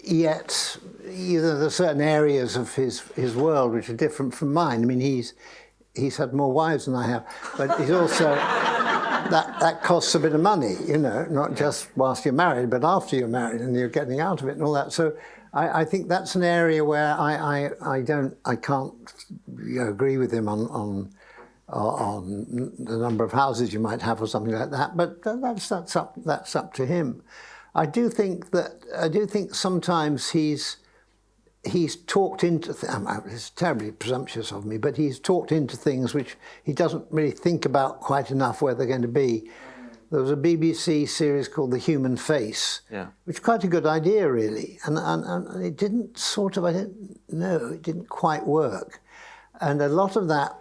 Yet, there are certain areas of his world which are different from mine. I mean, he's had more wives than I have, but he's also that costs a bit of money, you know, not just whilst you're married, but after you're married and you're getting out of it and all that. So I think that's an area where I can't agree with him on the number of houses you might have or something like that. But that's up to him. I do think sometimes he's talked into. It's terribly presumptuous of me, but he's talked into things which he doesn't really think about quite enough where they're going to be. There was a BBC series called The Human Face, which is quite a good idea, really. And it didn't I didn't know, it didn't quite work. And a lot of that,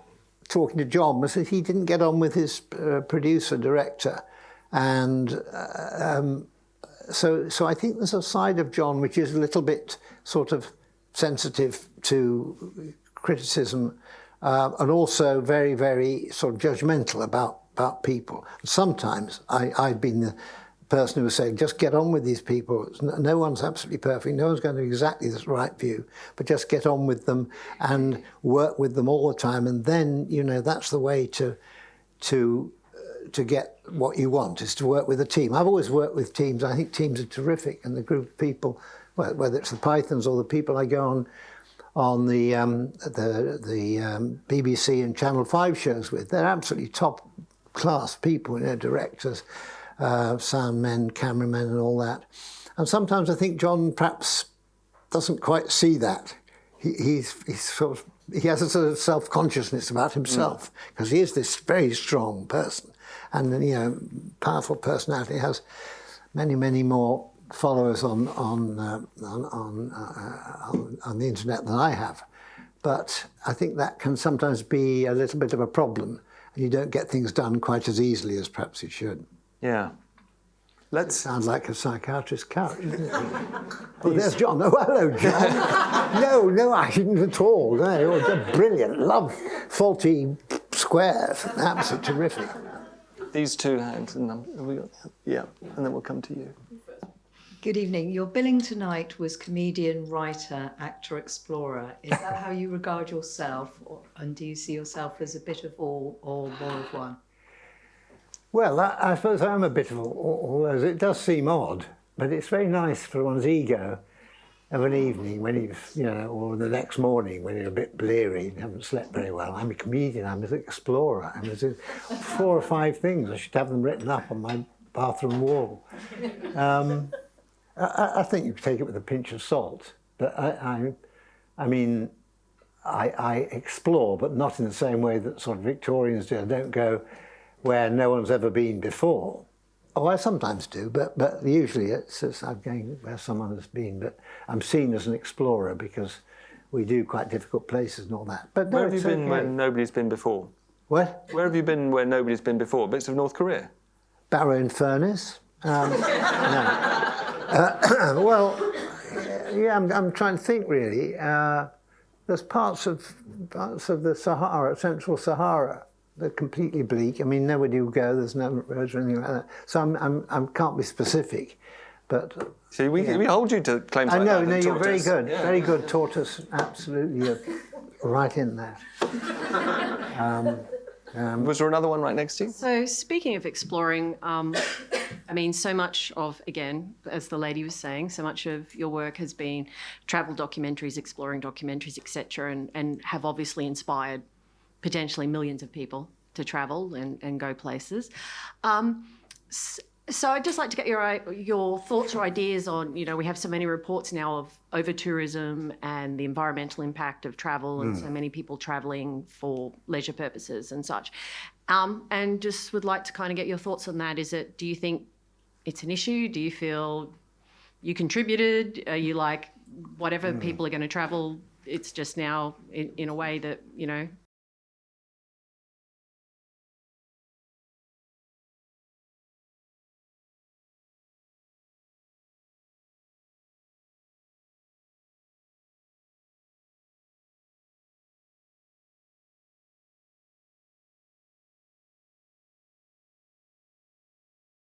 talking to John, was that he didn't get on with his producer, director. And so I think there's a side of John which is a little bit sort of sensitive to criticism and also very, very sort of judgmental about people. Sometimes I've been the person who was saying, just get on with these people. No one's absolutely perfect. No one's going to exactly the right view, but just get on with them and work with them all the time. And then, you know, that's the way to get what you want, is to work with a team. I've always worked with teams. I think teams are terrific, and the group of people, whether it's the Pythons or the people I go on the BBC and Channel 5 shows with, they're absolutely top-class people, you know, directors, sound men, cameramen and all that. And sometimes I think John perhaps doesn't quite see that. He has a sort of self-consciousness about himself, because he is this very strong person. And, you know, powerful personality. He has many, many more followers on the internet than I have. But I think that can sometimes be a little bit of a problem, and you don't get things done quite as easily as perhaps you should. Yeah. It sounds like a psychiatrist's couch, doesn't it? Oh, there's John. Oh, hello, John. No, I didn't at all. No, you're brilliant. Love faulty squares. Absolutely terrific. These two hands, and and then we'll come to you. Good evening. Your billing tonight was comedian, writer, actor, explorer. Is that how you regard yourself, and do you see yourself as a bit of all or more of one? Well, I suppose I'm a bit of all those. It does seem odd, but it's very nice for one's ego of an evening when you've, you know, or the next morning when you're a bit bleary and haven't slept very well. I'm a comedian, I'm an explorer. I'm 4 or 5 things. I should have them written up on my bathroom wall. I think you could take it with a pinch of salt, but I mean, I explore, but not in the same way that sort of Victorians do. I don't go where no one's ever been before. Oh, I sometimes do, but usually I'm going where someone has been. But I'm seen as an explorer because we do quite difficult places and all that. But no, where have you been where nobody's been before? What? Where have you been where nobody's been before? Bits of North Korea? Barrow-in-Furness. No. Well, yeah, I'm trying to think really. There's parts of the Sahara, Central Sahara, they're completely bleak. I mean, nobody will go. There's no roads or anything like that. So I can't be specific, but. See, we hold you to claims like that. I know. No, you're very good. Yeah. Very good, Tortoise. Absolutely, you're right in there. Was there another one right next to you? So speaking of exploring, I mean, so much of, again, as the lady was saying, so much of your work has been travel documentaries, exploring documentaries, etc., and have obviously inspired potentially millions of people to travel and go places. So I'd just like to get your thoughts or ideas on, you know, we have so many reports now of over-tourism and the environmental impact of travel and so many people travelling for leisure purposes and such. And just would like to kind of get your thoughts on that. Do you think it's an issue? Do you feel you contributed? Are you like, whatever people are going to travel, it's just now in a way that, you know,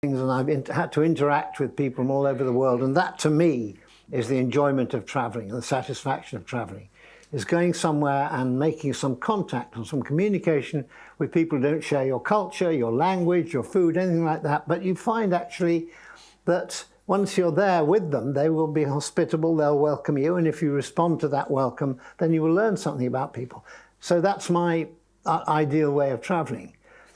and I've had to interact with people from all over the world, and that to me is the enjoyment of travelling and the satisfaction of travelling. is going somewhere and making some contact and some communication with people who don't share your culture, your language, your food, anything like that. But you find actually that once you're there with them, they will be hospitable, they'll welcome you, and if you respond to that welcome, then you will learn something about people. So that's my ideal way of travelling.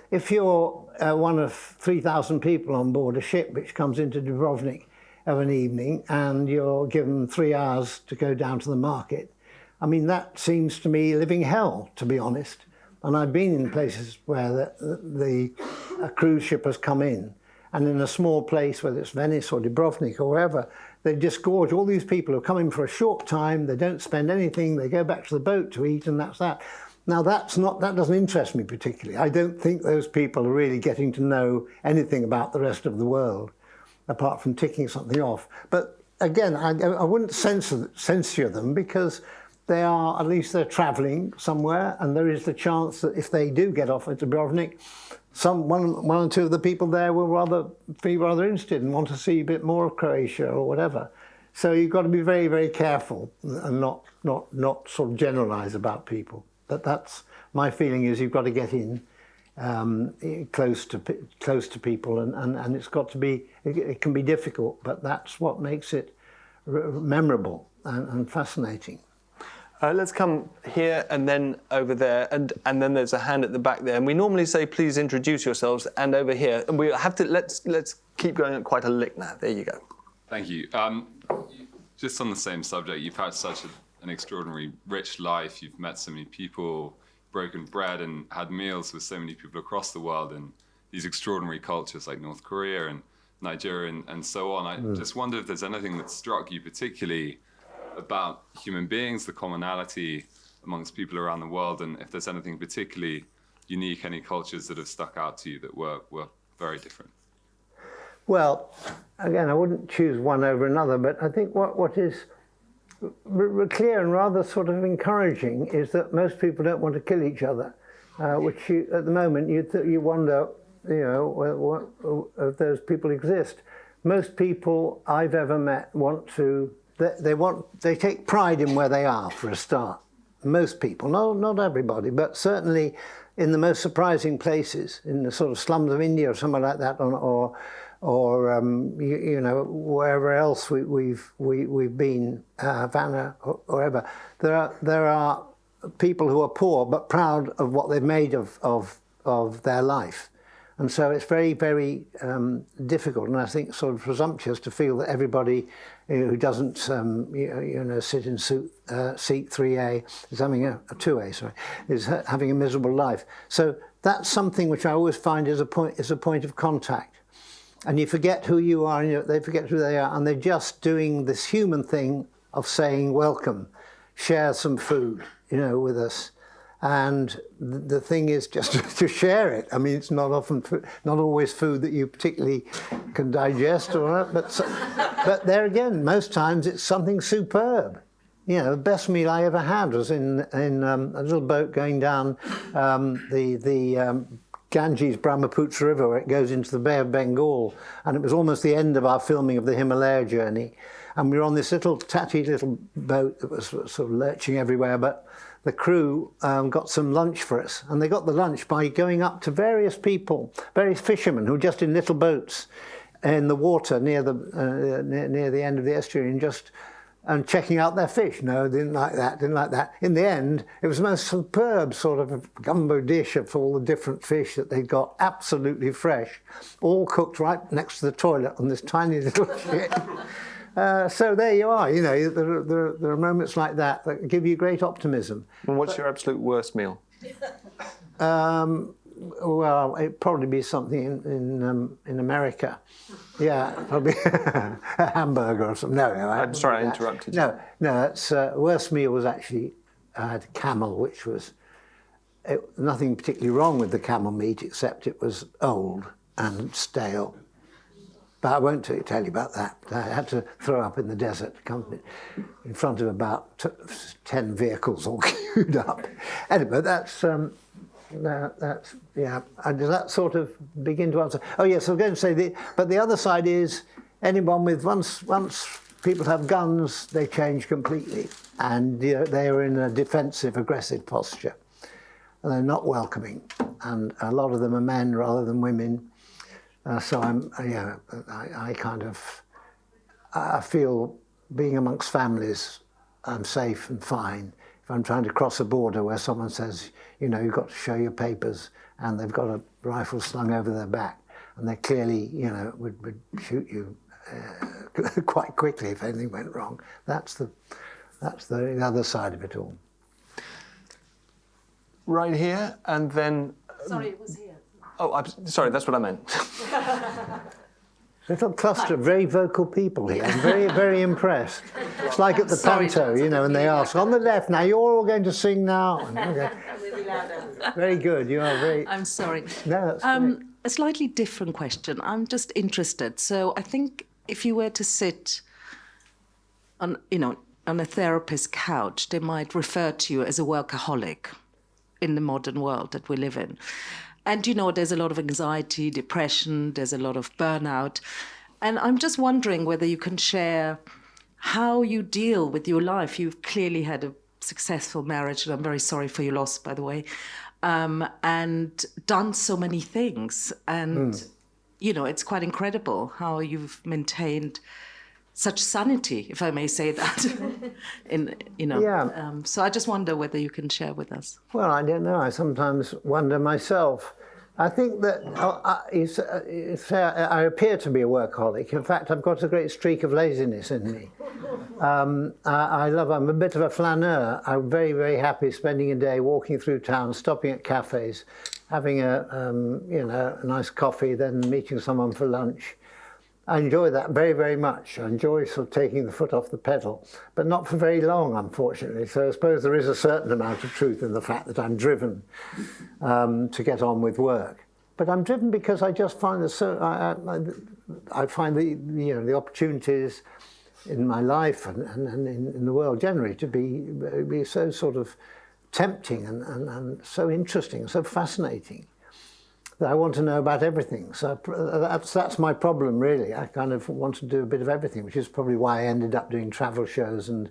If you're one of 3,000 people on board a ship which comes into Dubrovnik of an evening and you're given 3 hours to go down to the market, I mean, that seems to me living hell, to be honest. And I've been in places where a cruise ship has come in, and in a small place, whether it's Venice or Dubrovnik or wherever, they disgorge all these people who come in for a short time, they don't spend anything, they go back to the boat to eat, and that's that. Now, that doesn't interest me particularly. I don't think those people are really getting to know anything about the rest of the world, apart from ticking something off. But again, I wouldn't censure them, because they are, at least they're travelling somewhere, and there is the chance that if they do get off at Dubrovnik, one or two of the people there will be rather interested and want to see a bit more of Croatia or whatever. So you've got to be very, very careful and not sort of generalise about people. But that's my feeling, is you've got to get in close to people, and it's got to be. It can be difficult, but that's what makes it memorable and fascinating. Let's come here and then over there, and then there's a hand at the back there. And we normally say, please introduce yourselves, and over here. And we have to, let's keep going at quite a lick now. There you go. Thank you. Just on the same subject, you've had such an extraordinary, rich life. You've met so many people, broken bread, and had meals with so many people across the world in these extraordinary cultures like North Korea and Nigeria and so on. I just wonder if there's anything that struck you particularly about human beings, the commonality amongst people around the world, and if there's anything particularly unique, any cultures that have stuck out to you that were very different. Well, again, I wouldn't choose one over another, but I think what is clear and rather sort of encouraging is that most people don't want to kill each other, which at the moment you wonder, if those people exist. Most people I've ever met want to. They take pride in where they are, for a start. Most people, not everybody, but certainly in the most surprising places, in the sort of slums of India or somewhere like that, or wherever else we've been, Havana or wherever. There are people who are poor but proud of what they've made of their life. And so it's very, very difficult, and I think sort of presumptuous to feel that everybody who doesn't, sit in seat 3A is having a 2A, sorry, is having a miserable life. So that's something which I always find is a point of contact, and you forget who you are, and they forget who they are, and they're just doing this human thing of saying welcome, share some food, with us. And the thing is just to share it. I mean, it's not always food that you particularly can digest, but there again, most times it's something superb. The best meal I ever had was in a little boat going down the Ganges Brahmaputra River, where it goes into the Bay of Bengal, and it was almost the end of our filming of the Himalaya journey, and we were on this tatty little boat that was sort of lurching everywhere, but the crew got some lunch for us, and they got the lunch by going up to various fishermen who were just in little boats in the water near the end of the estuary, and checking out their fish. No, didn't like that. In the end, it was the most superb sort of a gumbo dish of all the different fish that they'd got, absolutely fresh, all cooked right next to the toilet on this tiny little ship. So there you are. There are moments like that give you great optimism. And what's your absolute worst meal? Well, it'd probably be something in America. Yeah, probably a hamburger or something. No, I'm sorry, I interrupted you. No. It's worst meal was actually I had camel, which was nothing particularly wrong with the camel meat, except it was old and stale. But I won't tell you about that. I had to throw up in the desert, in front of about 10 vehicles all queued up. Anyway, that's yeah. Does that sort of begin to answer? Oh yes, I was going to say but the other side is anyone with once people have guns, they change completely, and they are in a defensive, aggressive posture, and they're not welcoming. And a lot of them are men rather than women. So I feel being amongst families, I'm safe and fine. If I'm trying to cross a border where someone says, you've got to show your papers, and they've got a rifle slung over their back, and they clearly, would shoot you quite quickly if anything went wrong. That's the other side of it all. Right here, and then... Sorry, it was here. Oh, I'm sorry, that's what I meant. Little cluster of very vocal people here. I'm very, very impressed. It's like at the panto, and they ask, on the left, now you're all going to sing now. Okay. Very good, you are very... I'm sorry. No, that's great. A slightly different question. I'm just interested. So I think if you were to sit on a therapist's couch, they might refer to you as a workaholic in the modern world that we live in. And, there's a lot of anxiety, depression, there's a lot of burnout. And I'm just wondering whether you can share how you deal with your life. You've clearly had a successful marriage, and I'm very sorry for your loss, by the way, and done so many things. And, it's quite incredible how you've maintained such sanity, if I may say that. So I just wonder whether you can share with us. Well, I don't know. I sometimes wonder myself. I think that I appear to be a workaholic. In fact, I've got a great streak of laziness in me. I'm a bit of a flaneur. I'm very, very happy spending a day walking through town, stopping at cafes, having a nice coffee, then meeting someone for lunch. I enjoy that very, very much. I enjoy sort of taking the foot off the pedal, but not for very long, unfortunately. So I suppose there is a certain amount of truth in the fact that I'm driven to get on with work. But I'm driven because I just find I find the opportunities in my life and in the world generally to be so sort of tempting and so interesting, so fascinating, that I want to know about everything. So that's my problem, really. I kind of want to do a bit of everything, which is probably why I ended up doing travel shows and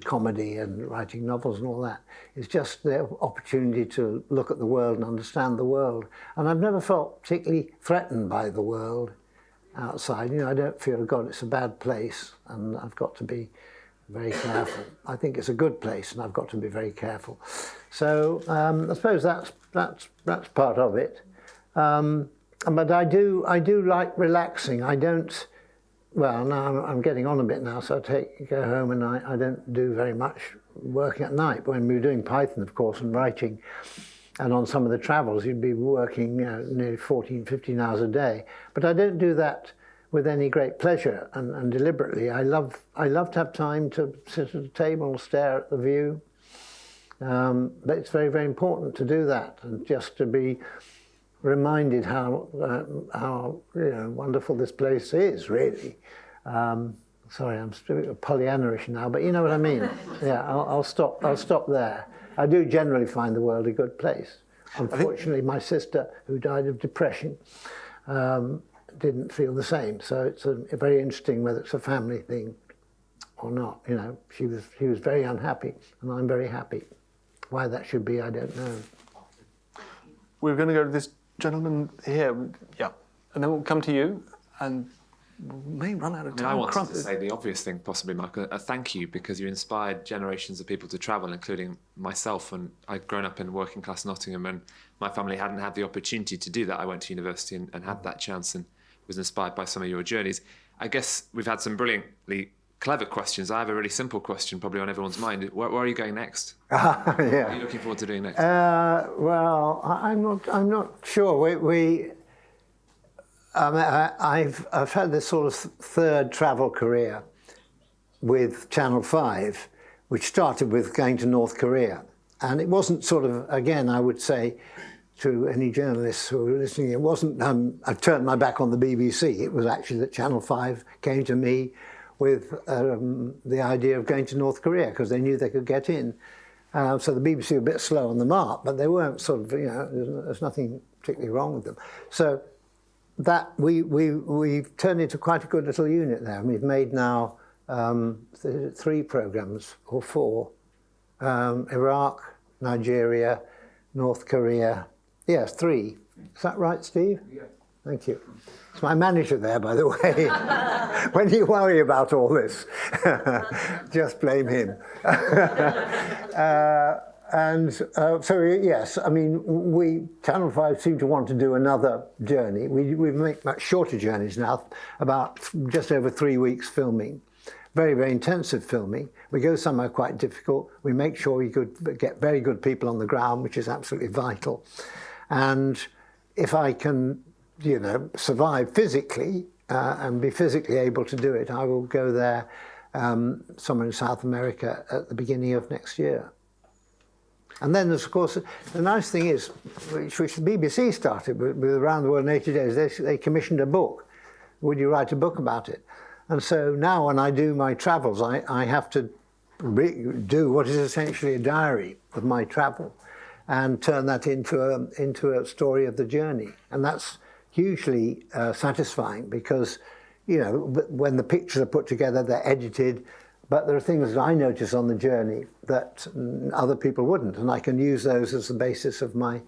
comedy and writing novels and all that. It's just the opportunity to look at the world and understand the world. And I've never felt particularly threatened by the world outside. I don't feel, God, it's a bad place, and I've got to be very careful. I think it's a good place, and I've got to be very careful. So I suppose that's part of it. But I do like relaxing. I don't. Well, now I'm getting on a bit now, so I go home and I don't do very much working at night. When we were doing Python, of course, and writing, and on some of the travels, you'd be working nearly 14, 15 hours a day. But I don't do that with any great pleasure and deliberately. I love to have time to sit at a table and stare at the view. But it's very, very important to do that, and just to be reminded how wonderful this place is, really. Sorry, I'm still Pollyanna-ish now, but you know what I mean. Yeah, I'll stop there. I do generally find the world a good place. Unfortunately, my sister, who died of depression, didn't feel the same. So it's very interesting whether it's a family thing or not. She was very unhappy, and I'm very happy. Why that should be, I don't know. We're going to go to this gentleman here, yeah, and then we'll come to you, and we may run out of time. I wanted to say the obvious thing, possibly, Michael. Thank you, because you inspired generations of people to travel, including myself. And I'd grown up in working class Nottingham, and my family hadn't had the opportunity to do that. I went to university and had that chance, and was inspired by some of your journeys. I guess we've had some brilliantly clever questions. I have a really simple question, probably on everyone's mind. Where are you going next? Yeah. What are you looking forward to doing next? Well, I'm not sure. I've had this sort of third travel career with Channel 5, which started with going to North Korea, and it wasn't sort of, again, I would say to any journalists who are listening, it wasn't I've turned my back on the BBC. It was actually that Channel 5 came to me with the idea of going to North Korea because they knew they could get in. So the BBC were a bit slow on the mark, but they weren't sort of, there's nothing particularly wrong with them. So that we've turned into quite a good little unit there. And we've made now 3 programs or 4. Iraq, Nigeria, North Korea. Yes, 3. Is that right, Steve? Yeah. Thank you. It's my manager there, by the way. When you worry about all this, just blame him. So yes, I mean, Channel 5 seem to want to do another journey. We make much shorter journeys now, about just over 3 weeks filming. Very, very intensive filming. We go somewhere quite difficult. We make sure we could get very good people on the ground, which is absolutely vital. And if I can, you know, survive physically and be physically able to do it, I will go there somewhere in South America at the beginning of next year. And then there's, of course, the nice thing is, which the BBC started with Around the World in 80 Days, they commissioned a book. Would you write a book about it? And so now when I do my travels, I have to do what is essentially a diary of my travel and turn that into a story of the journey. And that's hugely satisfying because, you know, when the pictures are put together, they're edited, but there are things that I notice on the journey that other people wouldn't, and I can use those as the basis of my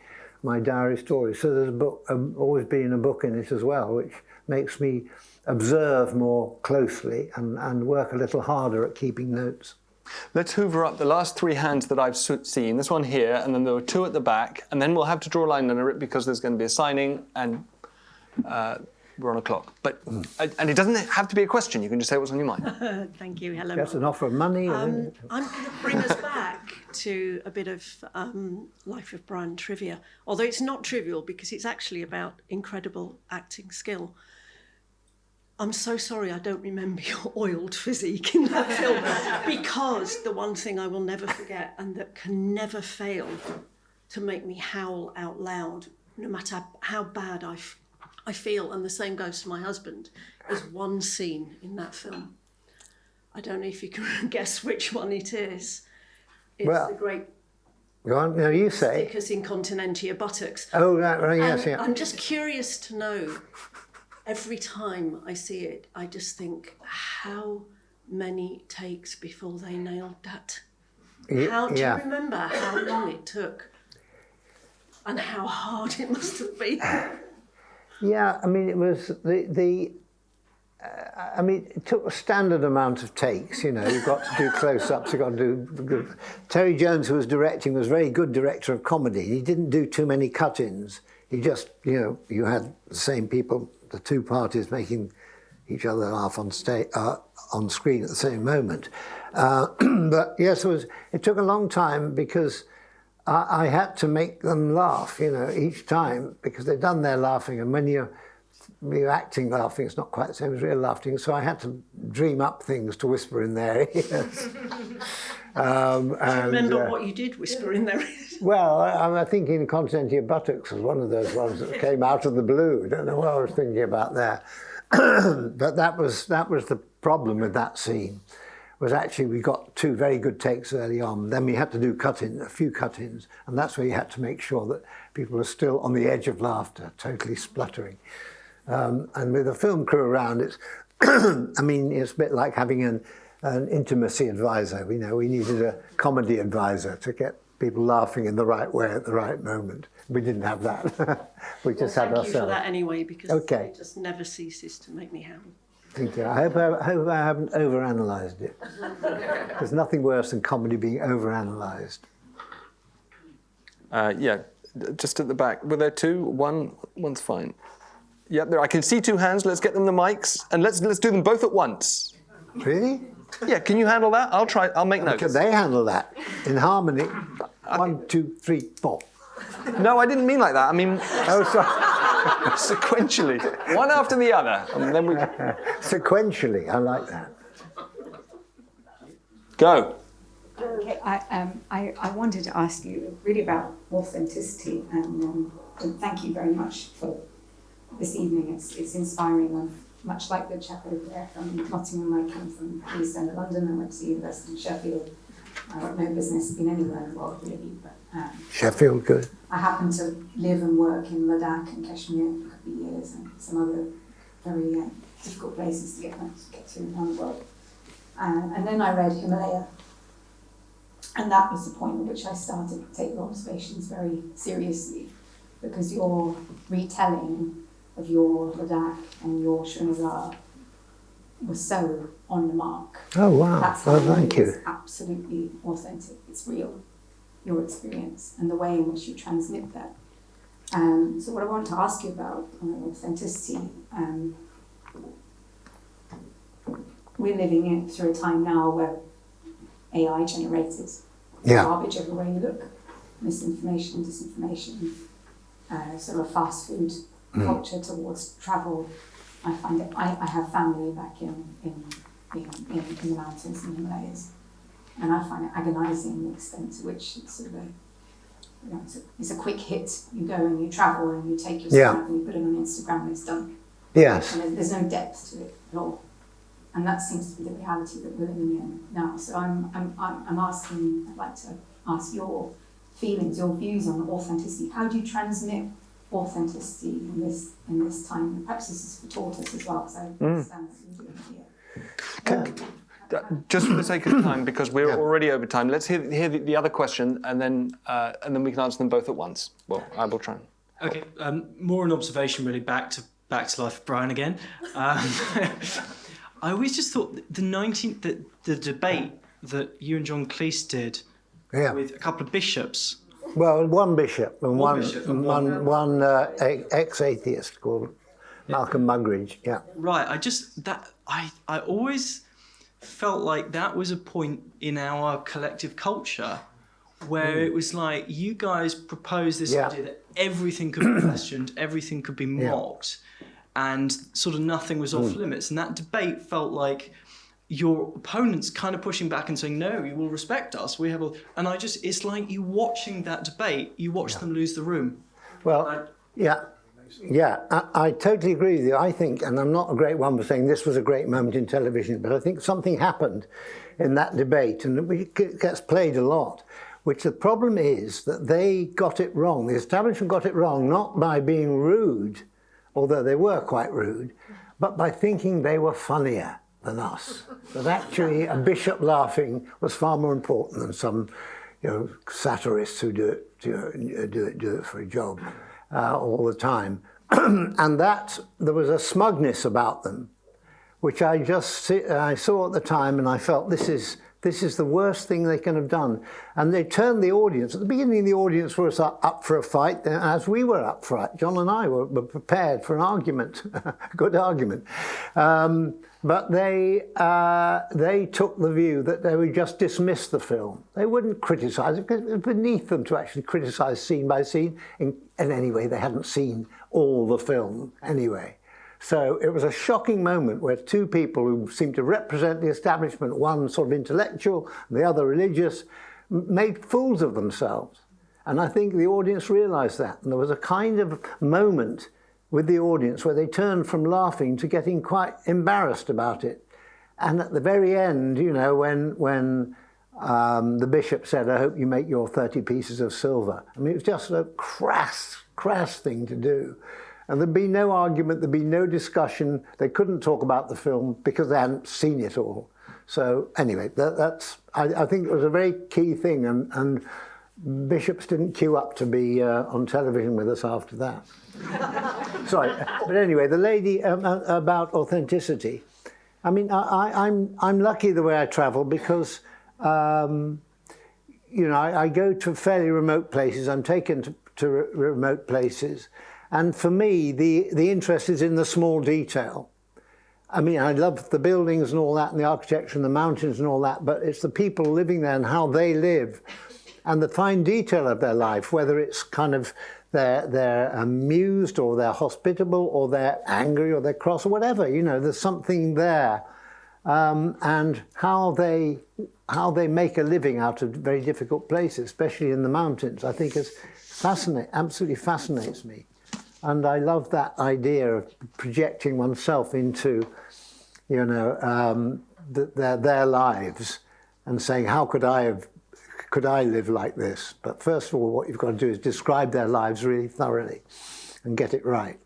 diary story. So there's a book, always been a book in it as well, which makes me observe more closely and work a little harder at keeping notes. Let's hoover up the last 3 hands that I've seen. This one here, and then there were 2 at the back, and then we'll have to draw a line under it because there's going to be a signing, and we're on a clock. But and it doesn't have to be a question. You can just say what's on your mind. Thank you, Helen. That's an offer of money. I'm going to bring us back to a bit of Life of Brian trivia, although it's not trivial because it's actually about incredible acting skill. I'm so sorry I don't remember your oiled physique in that film, because the one thing I will never forget and that can never fail to make me howl out loud, no matter how bad I feel, and the same goes to my husband, is one scene in that film. I don't know if you can guess which one it is. It's the great... Go on, no, you say. Stickers incontinentia buttocks. Oh, right, yes, yeah. I'm just curious to know, every time I see it, I just think, how many takes before they nailed that? How do you remember how long it took? And how hard it must have been? Yeah, I mean, it was I mean, it took a standard amount of takes, you know. You've got to do close-ups, you've got to do... Terry Jones, who was directing, was a very good director of comedy. He didn't do too many cut-ins. He just, you know, you had the same people, the 2 parties making each other laugh on screen at the same moment. But yes, it took a long time because I had to make them laugh, you know, each time, because they'd done their laughing, and when you're acting laughing, it's not quite the same as real laughing, so I had to dream up things to whisper in their ears. Do you remember what you did whisper in their ears? Well, I think incontinentia buttocks was one of those ones that came out of the blue. I don't know what I was thinking about there. But that was the problem with that scene, was actually we got 2 very good takes early on. Then we had to do a few cut-ins, and that's where you had to make sure that people were still on the edge of laughter, totally spluttering. And with a film crew around, it's, I mean, it's a bit like having an intimacy advisor. You know, we needed a comedy advisor to get people laughing in the right way at the right moment. We didn't have that. We just had ourselves. Thank you for that anyway, because it just never ceases to make me happy. Thank you. I hope I haven't overanalyzed it. There's nothing worse than comedy being overanalyzed. Yeah, just at the back. Were there 2? One's fine. Yeah, there. I can see 2 hands. Let's get them the mics, and let's do them both at once. Really? Yeah. Can you handle that? I'll try. I'll make notes. Can they handle that in harmony? 1, 2, 3, 4. No, I didn't mean like that. I mean, sequentially, one after the other, and then we. Sequentially, I like that. Go. Okay, I wanted to ask you really about authenticity, and thank you very much for this evening. It's inspiring. I'm much like the chap over there from Nottingham. I come from the east end of London. I went to university in Sheffield. I've got no business being anywhere in the world really, but Sheffield, good. I happen to live and work in Ladakh and Kashmir for years, and some other very difficult places to get to around the world. And then I read Himalaya, and that was the point at which I started to take the observations very seriously, because your retelling of your Ladakh and your Srinagar was so on the mark. Oh, wow. That's how Well, thank you. It's absolutely authentic. It's real, your experience, and the way in which you transmit that. So what I want to ask you about authenticity, we're living through a time now where AI generated garbage everywhere you look, misinformation, disinformation, sort of a fast food culture towards travel. I find it. I have family back in the mountains in the Himalayas, and I find it agonising the extent to which it's sort of it's a quick hit. You go and you travel and you take your stuff and you put it on Instagram and it's done. Yes. And there's no depth to it at all, and that seems to be the reality that we're living in now. So I'm asking. I'd like to ask your feelings, your views on authenticity. How do you transmit authenticity in this time? Perhaps this is for Tortoise as well, because I understand that you're doing here. Just for the sake of time, because we're already over time, let's hear the other question, and then we can answer them both at once. Well, I will try. Okay, more an observation, really, back to Life of Brian again. I always just thought the debate that you and John Cleese did with a couple of bishops. Well, one bishop and one ex-atheist called Malcolm Muggeridge. Yeah. Right. I always felt like that was a point in our collective culture where it was like you guys proposed this idea that everything could be questioned, everything could be mocked, and sort of nothing was off limits. And that debate felt like your opponents kind of pushing back and saying, no, you will respect us. And it's like you watching that debate, you watch them lose the room. Well, I totally agree with you. I think, and I'm not a great one for saying this was a great moment in television, but I think something happened in that debate, and it gets played a lot, which the problem is that they got it wrong. The establishment got it wrong, not by being rude, although they were quite rude, but by thinking they were funnier than us. That actually a bishop laughing was far more important than some, satirists who do it for a job all the time. And that there was a smugness about them, which I saw at the time, and I felt this is the worst thing they can have done. And they turned the audience. At the beginning, the audience was up for a fight, as we were up for it. John and I were prepared for an argument, a good argument. But they took the view that they would just dismiss the film. They wouldn't criticise it, because it was beneath them to actually criticise scene by scene. And anyway, they hadn't seen all the film anyway. So it was a shocking moment where two people who seemed to represent the establishment, one sort of intellectual and the other religious, made fools of themselves. And I think the audience realised that. And there was a kind of moment with the audience where they turned from laughing to getting quite embarrassed about it. And at the very end, when the bishop said, I hope you make your 30 pieces of silver. I mean, it was just a crass thing to do. And there'd be no argument, there'd be no discussion. They couldn't talk about the film because they hadn't seen it all. So anyway, I think it was a very key thing, and bishops didn't queue up to be on television with us after that. Sorry, but anyway, the lady about authenticity. I mean, I'm lucky the way I travel because, I go to fairly remote places. I'm taken to remote places. And for me, the interest is in the small detail. I mean, I love the buildings and all that, and the architecture and the mountains and all that, but it's the people living there and how they live and the fine detail of their life, whether it's kind of they're amused or they're hospitable or they're angry or they're cross or whatever, there's something there. And how they make a living out of very difficult places, especially in the mountains, I think absolutely fascinates me. And I love that idea of projecting oneself into, their lives and saying, how could I live like this? But first of all, what you've got to do is describe their lives really thoroughly and get it right.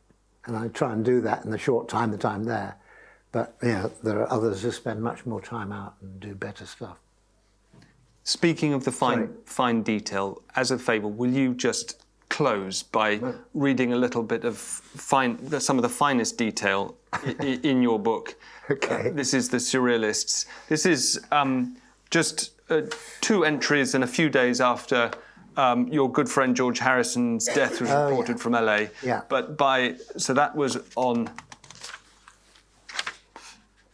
And I try and do that in the short time that I'm there. But there are others who spend much more time out and do better stuff. Speaking of the fine detail, as a favour, will you just close by reading a little bit of some of the finest detail in your book? Okay. This is the Surrealists. This is just 2 entries and a few days after your good friend George Harrison's death was reported from LA. Yeah. But so that was on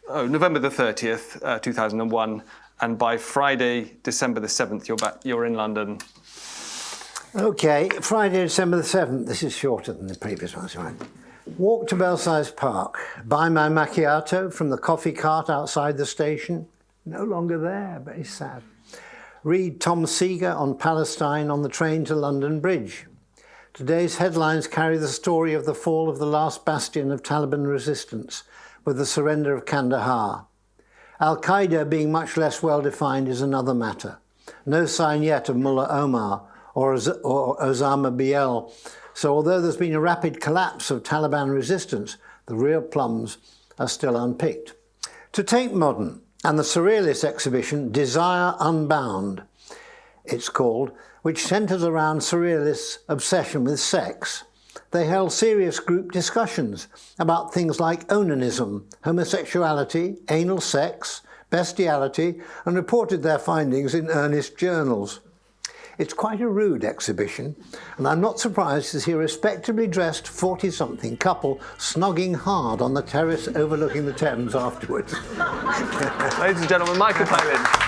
November the 30th, 2001. And by Friday, December the 7th, you're in London. Okay, Friday, December the 7th. This is shorter than the previous ones, right? Walk to Belsize Park. Buy my macchiato from the coffee cart outside the station. No longer there, very sad. Read Tom Seeger on Palestine on the train to London Bridge. Today's headlines carry the story of the fall of the last bastion of Taliban resistance with the surrender of Kandahar. Al-Qaeda being much less well-defined is another matter. No sign yet of Mullah Omar or Osama Biel. So although there's been a rapid collapse of Taliban resistance, the real plums are still unpicked. To Tate Modern and the Surrealist exhibition Desire Unbound, it's called, which centres around Surrealists' obsession with sex. They held serious group discussions about things like onanism, homosexuality, anal sex, bestiality, and reported their findings in earnest journals. It's quite a rude exhibition, and I'm not surprised to see a respectably dressed 40-something couple snogging hard on the terrace overlooking the Thames afterwards. Ladies and gentlemen, Michael Palin.